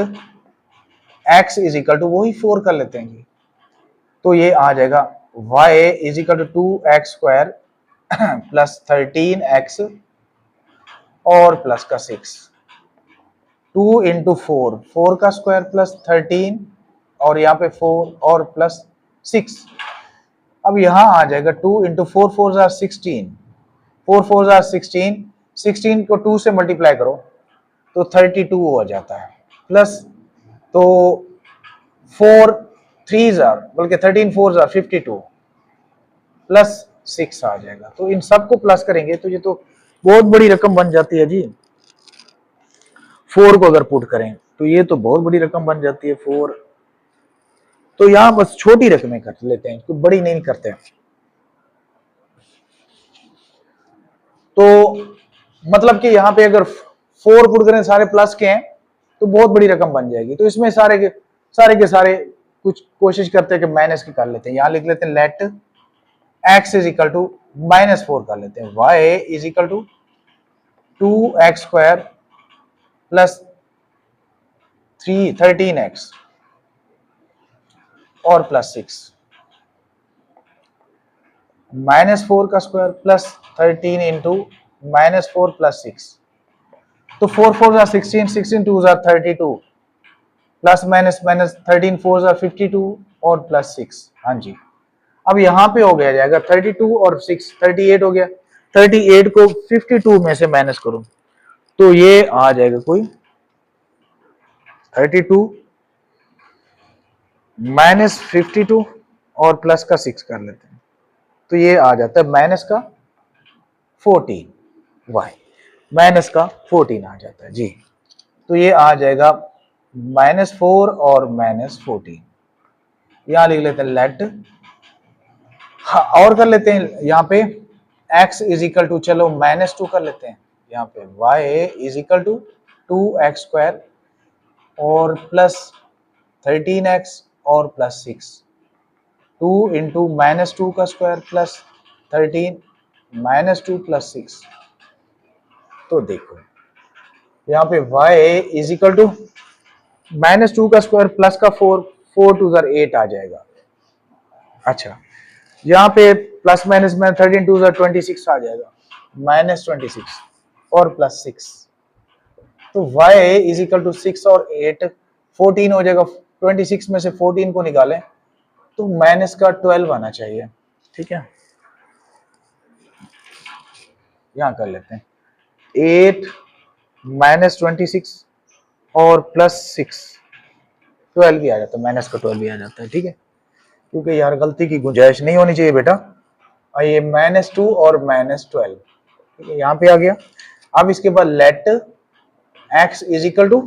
x is equal to, वही 4 कर लेते हैं जी। तो ये आ जाएगा y is equal to 2x² plus 13x और प्लस का 6, 2 इंटू 4, 4 का स्क्वायर प्लस 13 और यहाँ पे 4 और प्लस 6। अब यहाँ आ जाएगा 2 इंटू 4, 4 जार 16, 4 4 जार 16, 16 को 2 से मल्टीप्लाई करो तो 32 हो जाता है, प्लस तो 4 3 जार, बल्कि 13 4 जार 52 प्लस 6 आ जाएगा। तो इन सबको प्लस करेंगे तो ये तो बहुत बड़ी रकम बन जाती है जी। 4 को अगर पुट करें तो ये तो बहुत बड़ी रकम बन जाती है 4। तो यहां बस छोटी रकमें कर लेते हैं, कोई बड़ी नहीं करते हैं। तो मतलब कि यहाँ पे अगर 4 पुट करें सारे प्लस के हैं तो बहुत बड़ी रकम बन जाएगी। तो इसमें सारे के सारे कुछ कोशिश करते हैं कि माइनस की कर लेते हैं। यहां लिख लेते हैं let x is equal to -4 कर लेते हैं, y is equal to 2x² plus 13x और प्लस 6, -4 का स्क्वायर प्लस 13 इंटू -4 प्लस 6, तो 4 4 jar 16, 16 2 jar 32 plus minus minus 13 4 jar 52 और प्लस 6। हाँ जी, अब यहाँ पे हो गया जाएगा 32 और 6 38 हो गया। 38 को 52 में से माइनस करूं तो ये आ जाएगा कोई 32 माइनस 52 और प्लस का 6 कर लेते हैं तो ये आ जाता है माइनस का 14, y माइनस का 14 आ जाता है जी। तो ये आ जाएगा -4 और -14। यहां लिख लेते हैं लेट, हाँ और कर लेते हैं यहाँ पे x इज इक्वल टू, चलो -2 कर लेते हैं यहाँ पे, y is equal to 2x² और प्लस 13x और प्लस 6, 2 इंटू -2 का स्क्वायर प्लस 13 -2 प्लस 6। तो देखो यहाँ पे y इज इक्वल टू -2 का स्क्वायर प्लस का 4, 4 2 जार 8 आ जाएगा। अच्छा, यहाँ पे प्लस माइनस में 13 2 जार 26 आ जाएगा, -26 और प्लस 6। तो y इज इक्वल टू 6 और 8 14 हो जाएगा। 26 में से 14 को निकालें तो माइनस का 12 आना चाहिए, ठीक है। यहां कर लेते हैं 8 -26 और प्लस 6, 12 भी आ जाता है, माइनस का 12 भी आ जाता है, ठीक है, क्योंकि यार गलती की गुंजाइश नहीं होनी चाहिए बेटा। और ये -2 और -12, ठीक है, यहाँ पे आ गया। अब इसके बाद let x is equal to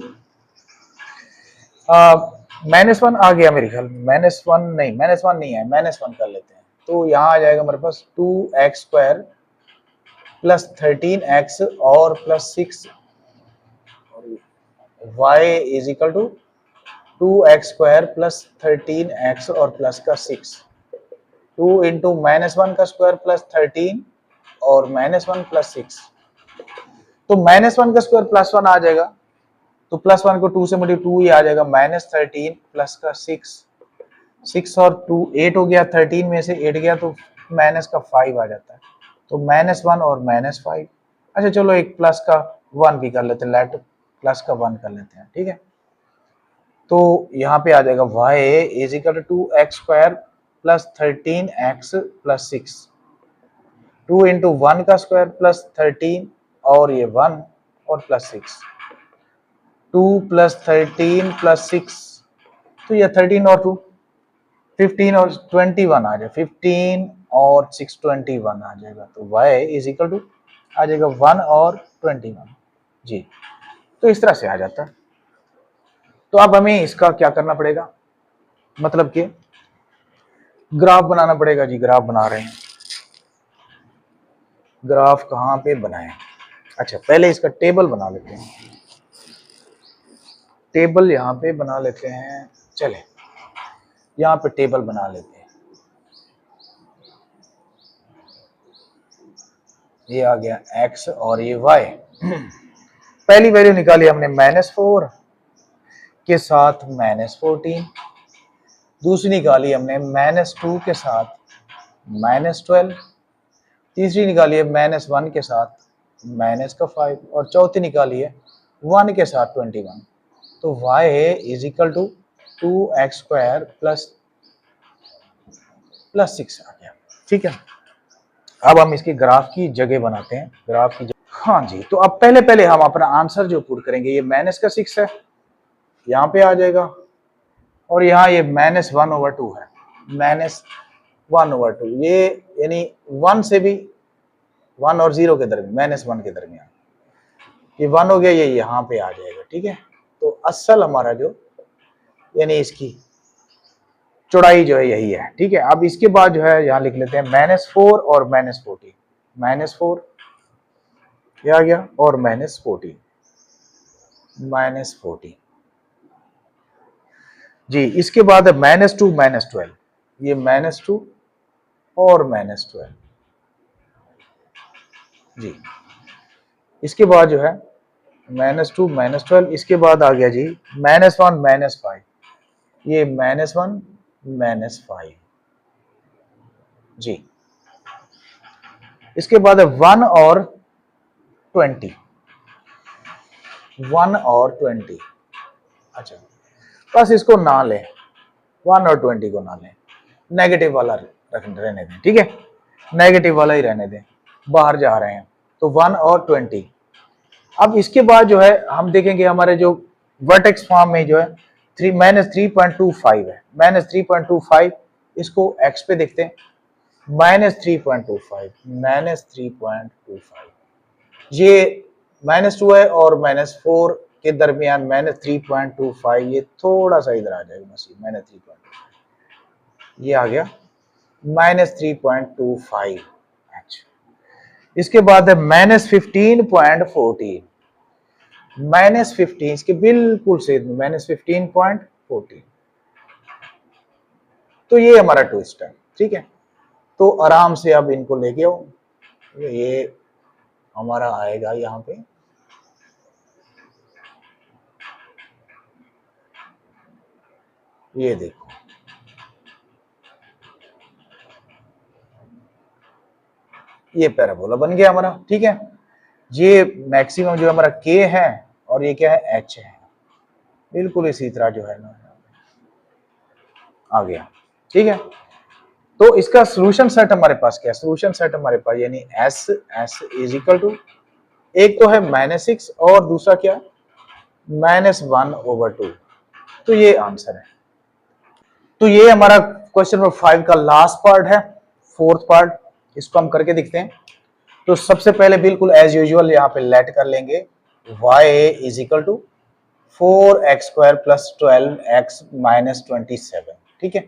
-1 आ गया मेरे ख्याल, -1 नहीं है, -1 कर लेते हैं। तो यहाँ आ जाएगा हमारे पास 2x² प्लस 13x और plus 6, y is equal to 2x² plus 13x और प्लस का 6, 2 इंटू -1 का स्क्वायर प्लस 13 और -1 प्लस 6। तो -1 का स्क्वायर +1 आ जाएगा, तो +1 को 2 से मल्टीप्लाई 2 ही आ जाएगा, -13 प्लस का 6, 6 और 2 8 हो गया, 13 में से 8 गया तो माइनस का 5 आ जाता है, तो -1 और -5। अच्छा चलो एक प्लस का 1 भी कर लेते हैं, लेट प्लस का 1 कर लेते हैं, ठीक है। तो यहाँ पे आ जाएगा y is equal to 2x² plus 13x plus 6, 2 into 1 का स्क्वायर प्लस 13 और ये 1 और प्लस 6, 2 प्लस 13 प्लस 6, तो ये 13 और 2 15 और 21 आ जाए, 15 और 6 21 आ जाएगा। तो y इज इक्वल टू आ जाएगा 1 और 21 जी। तो इस तरह से आ जाता है। तो अब हमें इसका क्या करना पड़ेगा, मतलब कि ग्राफ बनाना पड़ेगा जी। ग्राफ बना रहे हैं, ग्राफ कहाँ पे बनाएं। अच्छा पहले इसका टेबल बना लेते हैं। टेबल यहाँ पे बना लेते हैं, चले यहाँ पे टेबल बना लेते हैं। ये आ गया x और ये y। पहली वैल्यू निकाली हमने -4 के साथ -14, दूसरी निकाली हमने -2 के साथ -12, तीसरी निकाली है -1 के साथ -5 और चौथी निकाली है 1 के साथ 21। तो y is equal to 2x² plus 6 आ गया। ठीक है, अब हम इसके ग्राफ की जगह बनाते हैं, ग्राफ की जगह। हाँ जी, तो अब पहले हम अपना आंसर जो पुट करेंगे, ये -6 है, यहाँ पे आ जाएगा, और यहाँ ये -1/2 है, -1/2, ये यानी 1 से भी 1 और 0 के दरमियान, -1 के दरमियान ये 1 हो गया, ये यहाँ पे आ जाएगा। ठीक है, तो असल हमारा जो यानी इसकी चौड़ाई जो है यही है। ठीक है, अब इसके बाद जो है यहाँ लिख लेते हैं -4 और -14, -4 ये आ गया और -14 जी। इसके बाद है -2 -12, ये -2 और -12 जी। इसके बाद जो है -2 -12, इसके बाद आ गया जी -1 -5, ये -1 -5 जी। इसके बाद है 1 और 20, 1 और 20। अच्छा, बस इसको ना लें, 1 और 20 को ना लें, नेगेटिव वाला रहने दें। ठीक है, नेगेटिव वाला ही रहने दें, बाहर जा रहे हैं, तो 1 और 20। अब इसके बाद जो है हम देखेंगे हमारे जो वर्टेक्स फॉर्म में जो है -3.25 है, -3.25, इसको x पे देखते हैं, -3.25, ये -2 है और -4 के दरमियान -3.25, ये थोड़ा सा इधर आ जाएगा बस, -3.25 ये आ गया -3.25 h। इसके बाद है -15.14, -15 इसके बिल्कुल से -15.14, तो ये हमारा ट्विस्ट है। ठीक है, तो आराम से अब इनको लेके आओ, ये हमारा आएगा यहाँ पे, ये देखो ये पैराबोला बन गया हमारा। ठीक है, ये मैक्सिमम जो हमारा k है और ये क्या है h है, बिल्कुल इसी तरह जो है ना आ गया। ठीक है, तो इसका सॉल्यूशन सेट हमारे पास क्या है, सॉल्यूशन सेट हमारे पास यानी s इज इक्वल टू, एक तो है -6 और दूसरा क्या -1/2, तो ये आंसर है। तो ये हमारा क्वेश्चन नंबर 5 का लास्ट पार्ट है, फोर्थ पार्ट, इसको हम करके दिखते हैं। तो सबसे पहले बिल्कुल एज यूजुअल यहाँ पे लेट कर लेंगे y is equal to 4x² plus 12x minus 27। ठीक है,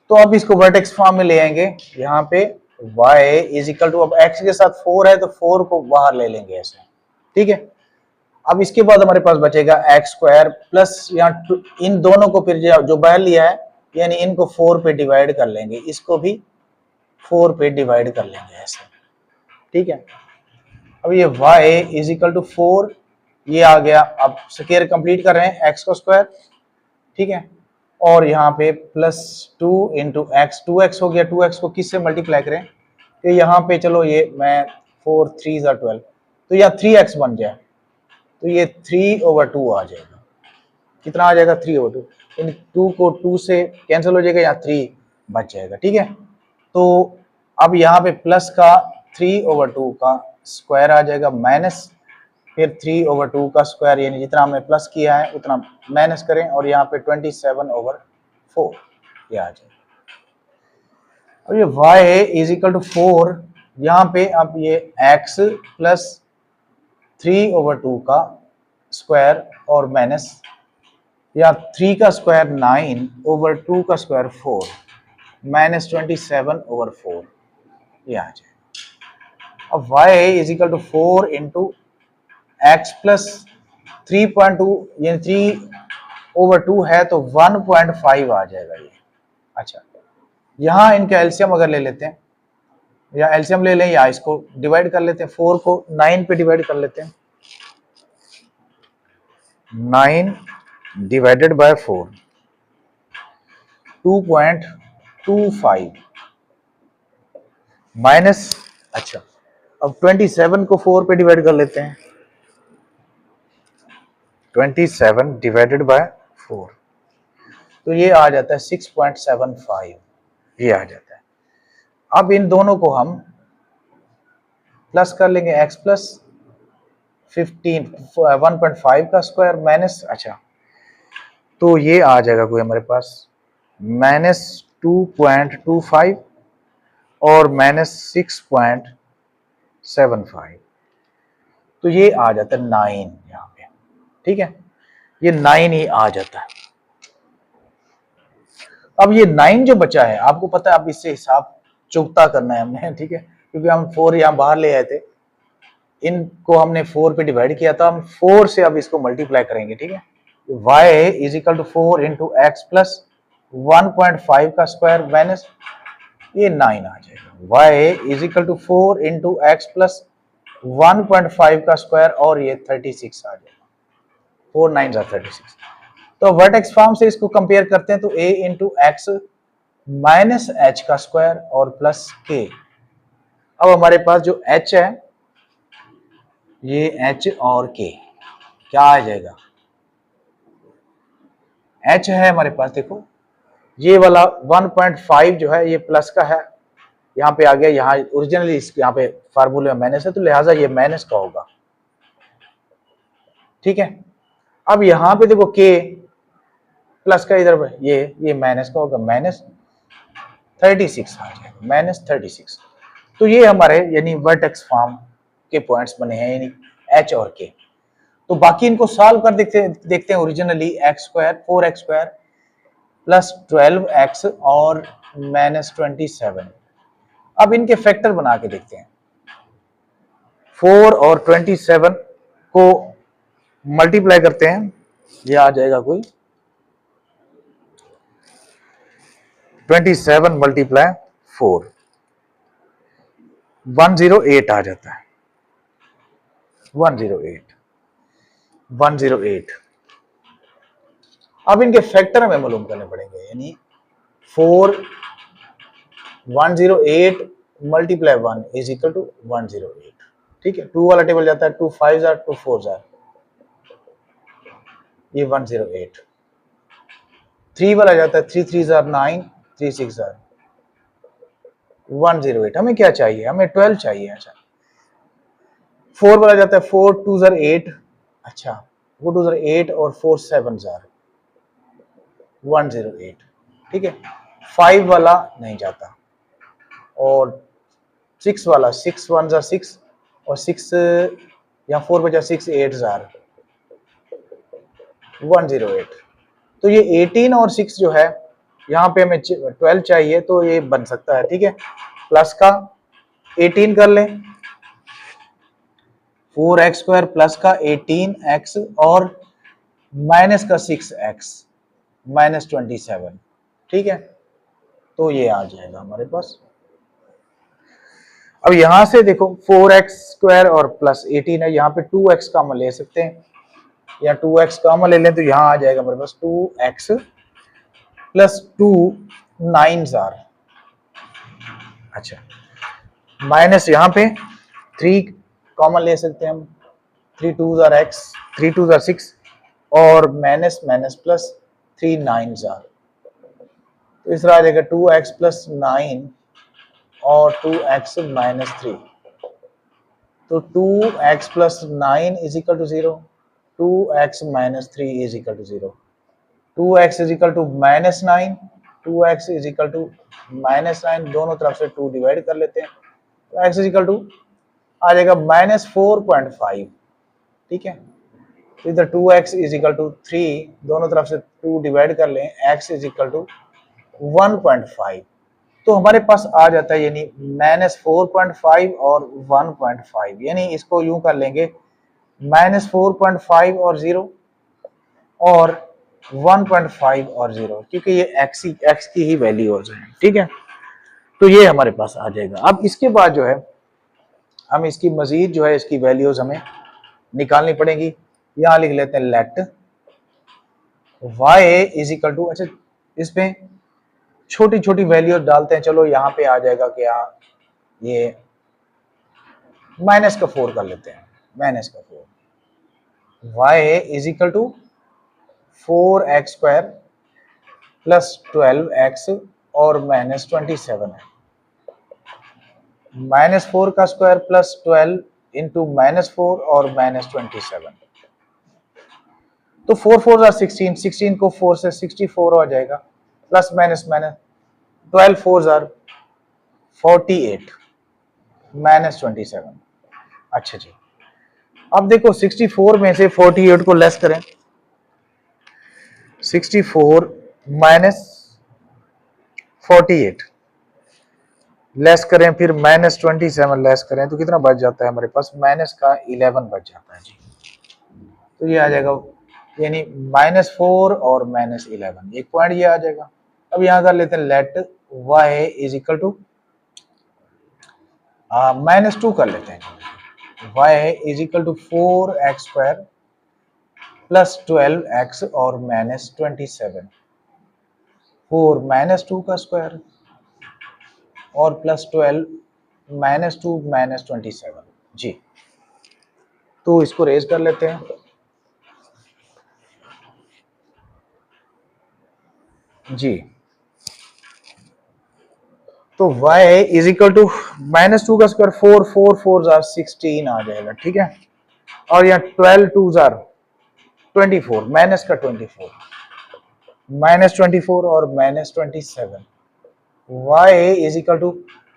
तो अब इसको वर्टेक्स फॉर्म में ले आएंगे, यहाँ पे y इज इक्वल टू, अब x के साथ 4 है तो 4 को बाहर ले लेंगे ऐसे। ठीक है, अब इसके बाद हमारे पास बचेगा x² प्लस यहाँ इन दोनों को फिर जो बाहर लिया है यानी इनको 4 पे डिवाइड कर लेंगे, इसको भी 4 पे डिवाइड कर लेंगे ऐसे। ठीक है, अब ये y इज इक्वल टू 4 ये आ गया, अब स्क्वायर कंप्लीट कर रहे हैं x को स्क्वायर। ठीक है, और यहाँ पे प्लस 2 इंटू एक्स, 2x हो गया, 2x को किससे मल्टीप्लाई करें, तो यहाँ पे चलो ये मैं 4 3 12, तो यहाँ 3x बन जाए, तो ये 3/2 आ जाएगा। कितना आ जाएगा 3/2, इन 2 को 2 से कैंसिल हो जाएगा, यहाँ 3 बच जाएगा। ठीक है, तो अब यहाँ पे प्लस का 3/2 का स्क्वायर आ जाएगा, माइनस फिर 3/2 का स्क्वायर, यानी जितना हमने प्लस किया है उतना माइनस करें, और यहाँ पे 27/4 ये आ जाएगा। अब ये y इज इक्वल टू 4, यहाँ पे अब ये x प्लस 3/2 का स्क्वायर और माइनस या 3 का स्क्वायर 9/2 का स्क्वायर 4 माइनस 27/4 ये आ जाएगा। अब y is equal to 4 into x plus 3.2 यानी 3/2 है तो 1.5 आ जाएगा ये। अच्छा, यहाँ इनका एलसीएम अगर ले लेते हैं, या एलसीएम ले लें या इसको डिवाइड कर लेते हैं, 4 को 9 पे डिवाइड कर लेते हैं। 9 डिवाइडेड बाय 4 2.25 माइनस, अच्छा अब 27 को 4 पे डिवाइड कर लेते हैं। 27 डिवाइडेड बाय 4 तो ये आ जाता है 6.75, ये आ जाता है। अब इन दोनों को हम प्लस कर लेंगे, x प्लस 1.5 का स्क्वायर माइनस, अच्छा तो ये आ जाएगा कोई हमारे पास -2.25 और -6.75, तो ये आ जाता है 9 यहाँ पे। ठीक है, ये 9 ही आ जाता है। अब ये 9 जो बचा है, आपको पता है अब इससे हिसाब चुकता करना है हमने, ठीक है, क्योंकि हम 4 यहाँ बाहर ले आए थे, इनको हमने 4 पे डिवाइड किया था, हम 4 से अब इसको मल्टीप्लाई करेंगे। ठीक है, y is equal to 4 into x plus 1.5 का स्क्वायर माइनस ये 9 आ जाएगा। y is equal to 4 into x plus 1.5 का स्क्वायर और ये 36 आ जाएगा। 4 9 36। तो वर्टेक्स फॉर्म से इसको कंपेयर करते हैं तो a into x minus h का स्क्वायर और प्लस k। अब हमारे पास जो h है, ये h और k क्या आ जाएगा, h है हमारे पास, देखो ये वाला 1.5 जो है ये प्लस का है, यहाँ पे आ गया, यहाँ ओरिजिनली यहाँ पे फार्मूले में माइनस है तो लिहाजा ये माइनस का होगा। ठीक है, अब यहाँ पे देखो k प्लस का इधर ये माइनस का होगा, -36 आ जाएगा, -36। तो ये हमारे यानी वर्टेक्स फॉर्म के पॉइंट्स बने हैं, यानी h और k। तो बाकी इनको सॉल्व कर देखते हैं। Originally x² 4x² plus 12x और -27। अब इनके फैक्टर बना के देखते हैं। 4 और 27 को मल्टीप्लाई करते हैं, ये आ जाएगा कोई 27 मल्टीप्लाई 4 108 आ जाता है। 108। अब इनके फैक्टर हमें मालूम करने पड़ेंगे, यानी 4 108 मल्टीप्लाई 1 इज इक्वल टू 108। ठीक है, 2 वाला टेबल जाता है, 2 5 जार 2 4 जार, ये 108। 3 वाला जाता है, 3 3 जार 9 3 6 जार 108। हमें क्या चाहिए, हमें 12 चाहिए। अच्छा, 4 वाला जाता है, 4 2 जार 8, अच्छा वो 2 जार 8 और 4 7 जार 108। ठीक है, 5 वाला नहीं जाता, और 6 वाला 6 1 जार 6 और 6 या 4 बचा 6 8 जार 108। तो ये 18 और 6 जो है, यहाँ पे हमें 12 चाहिए, तो ये बन सकता है। ठीक है, प्लस का 18 कर लें, 4x² प्लस का 18x और माइनस का 6x -27। ठीक है, तो ये आ जाएगा हमारे पास। अब यहां से देखो 4x² और प्लस 18 है, यहाँ पे 2x का हम ले सकते हैं, या 2x का हम ले लें तो यहाँ आ जाएगा हमारे पास 2x प्लस 2 9 जार, अच्छा माइनस यहाँ पे 3 कॉमन ले सकते हैं हम, 3 2 जार x 3 2 जार 6 और माइनस माइनस प्लस 3 9 जार, तो इस तरह आ जाएगा 2x प्लस 9 और 2x माइनस 3। तो 2x plus 9 is equal to 0, 2x minus 3 is equal to 0, 2x is equal to minus 9, 2x is equal to minus 9, दोनों तरफ से 2 डिवाइड कर लेते हैं, तो x इज इक्वल टू आ जाएगा -4.5। ठीक है, तो इधर 2x इज इक्वल टू 3, दोनों तरफ से 2 डिवाइड कर लें, x इज इक्वल टू 1.5, तो हमारे पास आ जाता है यानी -4.5 और 1.5, यानी इसको यूं कर लेंगे -4.5 और 0 और 1.5 और 0, क्योंकि ये एक्स की ही वैल्यूज हैं, ठीक है। तो ये हमारे पास आ जाएगा। अब इसके बाद जो है हम इसकी मजीद जो है इसकी वैल्यूज हमें निकालनी पड़ेगी। यहां लिख लेते हैं let y is equal to, अच्छा इसमें छोटी छोटी वैल्यूज डालते हैं। चलो यहाँ पे आ जाएगा क्या, ये -4 कर लेते हैं, -4 y is equal to 4x² plus 12x और -27 है। -4 का स्क्वायर प्लस 12 इंटू -4 और -27, तो 4 4 आर 16, 16 को 4 से 64 हो जाएगा, प्लस माइनस माइनस 12 4 आर 48 -27। अच्छा जी, अब देखो 64 में से 48 को लेस करें, 64 माइनस 48 लेस करें, फिर -27 लेस करें, तो कितना बच जाता है हमारे पास, माइनस का 11 बच जाता है जी। तो ये आ जाएगा, यानी -4 और -11, एक पॉइंट ये आ जाएगा। अब यहां कर लेते हैं let y is equal to -2 कर लेते हैं, y is equal to 4x² plus 12x और -27, 4 -2 का स्क्वायर और प्लस 12 -2 -27 जी। तो इसको रेज कर लेते हैं जी। तो y इज इक्वल टू -2 का स्क्वायर 4 4 4 जार 16 आ जाएगा, ठीक है। और यहाँ 12 2 जार 24, माइनस का 24, -24 और -27, y इज इक्वल टू,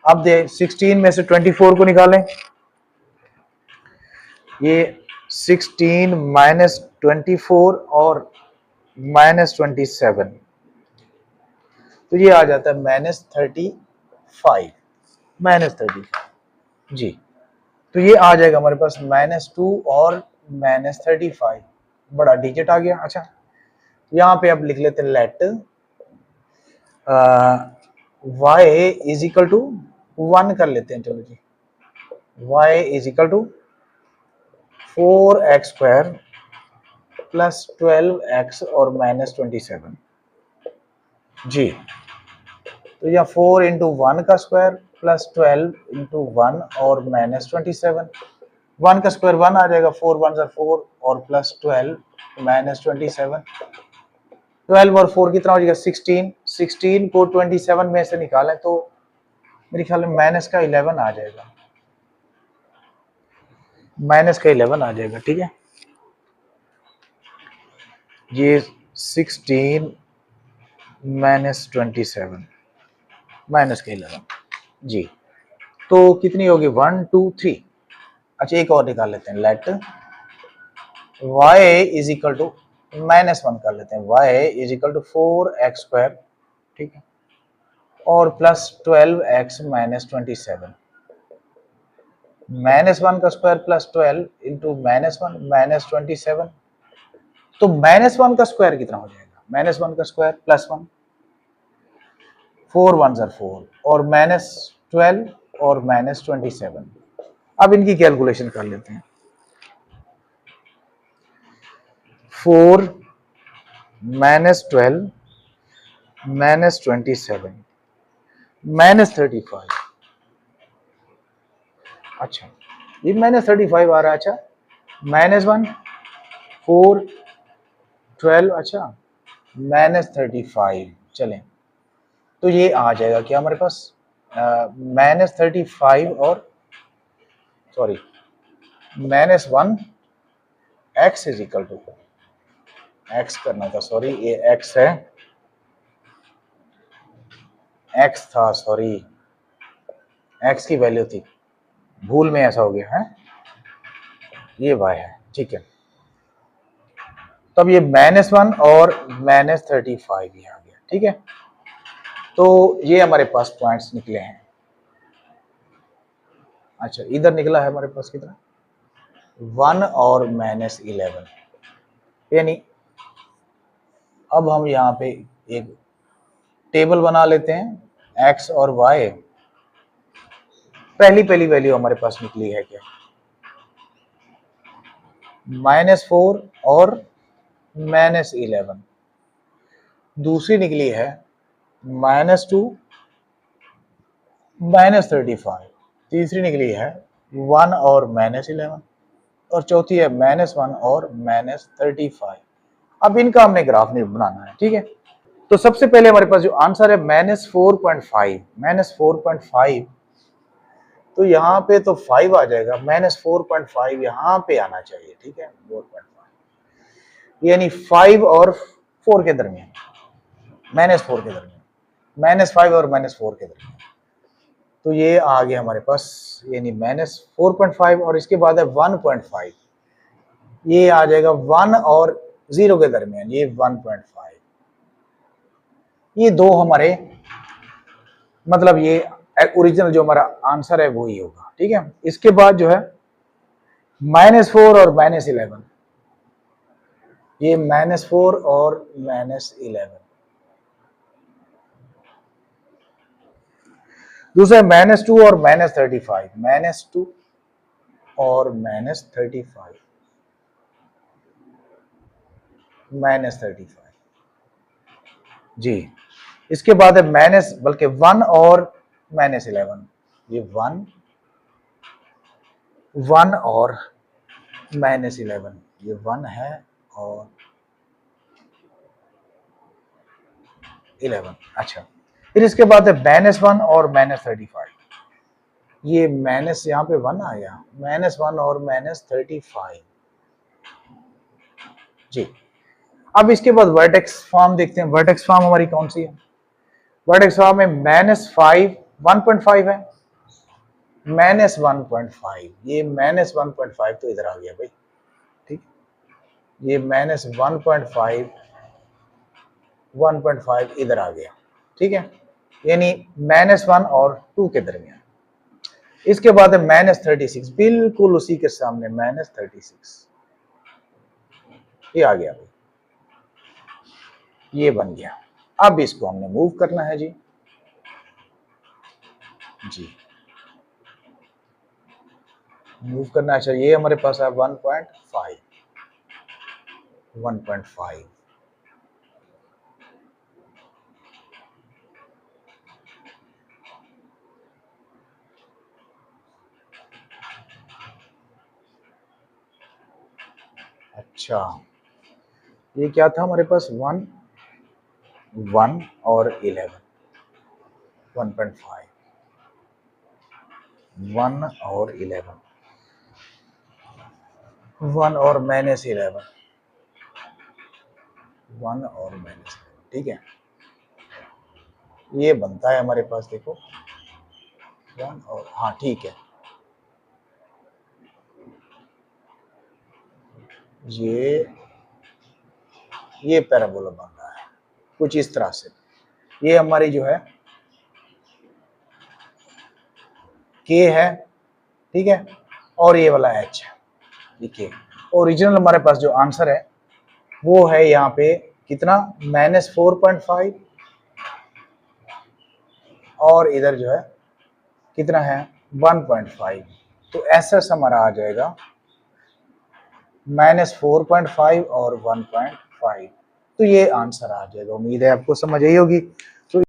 अब दे 16 में से 24 को निकालें, ये 16 -24 और -27, तो ये आ जाता है -35, -35 जी। तो ये आ जाएगा हमारे पास -2 और -35, बड़ा डिजिट आ गया। अच्छा, यहाँ पे अब लिख लेते हैं let y is equal to 1 कर लेते हैं, चलो जी। y is equal to 4x² plus 12x और -27 जी। तो यह 4 इंटू 1 का स्क्वायर प्लस 12 इंटू 1 और -27, 1 का स्क्वायर 1 आ जाएगा, 4 1 ज़ा 4 और प्लस 12 -27, 12 और 4 कितना हो जाएगा 16, 16 को 27 में से निकालें तो मेरे ख्याल में माइनस का 11 आ जाएगा, माइनस का 11 आ जाएगा, ठीक है। ये 16 -27 माइनस का 11 जी। तो कितनी होगी 1 2 3। अच्छा, एक और निकाल लेते हैं, let y is equal to -1 कर लेते हैं, y is equal to 4x², ठीक है, और प्लस 12x -27, -1 का स्क्वायर प्लस 12 इंटू -1 -27, तो -1 का स्क्वायर कितना हो जाएगा, -1 का स्क्वायर प्लस 1, 4 1 ज़ा 4 और -12 और -27। अब इनकी कैलकुलेशन कर लेते हैं, 4 -12 -27 -35, अच्छा ये -35 आ रहा है। अच्छा, -1 4 12, अच्छा -35, चलें तो ये आ जाएगा क्या हमारे पास, -35 और sorry -1 x is equal to, x करना था, सॉरी ये x है, x था, सॉरी x की वैल्यू थी, भूल में ऐसा हो गया है, ये y है, ठीक है। तब ये -1 और -35 ये आ गया, ठीक है। तो ये हमारे पास पॉइंट्स निकले हैं। अच्छा, इधर निकला है हमारे पास कितना, 1 और -11। यानी अब हम यहाँ पे एक टेबल बना लेते हैं। x और y, पहली वैल्यू हमारे पास निकली है क्या? -4 और -11। दूसरी निकली है -2 -35। तीसरी निकली है 1 और -11 और चौथी है -1 और -35। अब इनका हमने ग्राफ नहीं बनाना है, ठीक है। तो सबसे पहले हमारे पास जो आंसर है -4.5, -4.5, तो यहाँ पे तो 5 आ जाएगा, -4.5 यहाँ पे आना चाहिए, ठीक है। 4.5 यानी 5 और 4 के दरमियान, -4 के दरमियान, -5 और -4 के दरमियान। तो ये आ गया हमारे पास, यानी -4.5 और इसके बाद है 1.5, ये आ जाएगा 1 और 0 के दरमियान, ये 1.5। ये दो हमारे, मतलब ये ओरिजिनल जो हमारा आंसर है वो ही होगा, ठीक है। इसके बाद जो है -4 और -11, ये -4 और -11। दूसरा -2 और -35, -2 और -35, -35 जी। इसके बाद है बल्कि 1 और -11, ये 1 और -11, ये 1 है और 11। अच्छा, फिर इसके बाद है -1 और -35, ये माइनस यहाँ पे 1 आ गया, -1 और -35 जी। अब इसके बाद वर्टेक्स फॉर्म देखते हैं। वर्टेक्स फॉर्म हमारी कौन सी है? वर्टेक्स फॉर्म में -5 1.5 है, -1.5, ये -1.5 तो इधर आ गया भाई, ठीक। ये -1.5 इधर आ गया, ठीक है। यानी -1 और 2 के दरमियान। इसके बाद है -36, बिल्कुल उसी के सामने -36, ये आ गया भाई, ये बन गया। अब इसको हमने मूव करना है जी। मूव करना है। अच्छा, ये हमारे पास है 1.5, 1.5। अच्छा, ये क्या था हमारे पास? 1 और 11, 1.5, 1 और 11, 1 और -11, 1 और -11, ठीक है। ये बनता है हमारे पास, देखो 1 और, हाँ ठीक है, ये पैराबोला बन रहा है कुछ इस तरह से। ये हमारी जो है के है, ठीक है, और ये वाला एच है, देखिए। ओरिजिनल हमारे पास जो आंसर है वो है यहाँ पे कितना, -4.5, और इधर जो है कितना है, 1.5। तो ऐसा हमारा आ जाएगा -4.5 और 1.5। तो ये आंसर आ जाएगा। उम्मीद है आपको समझ आई होगी।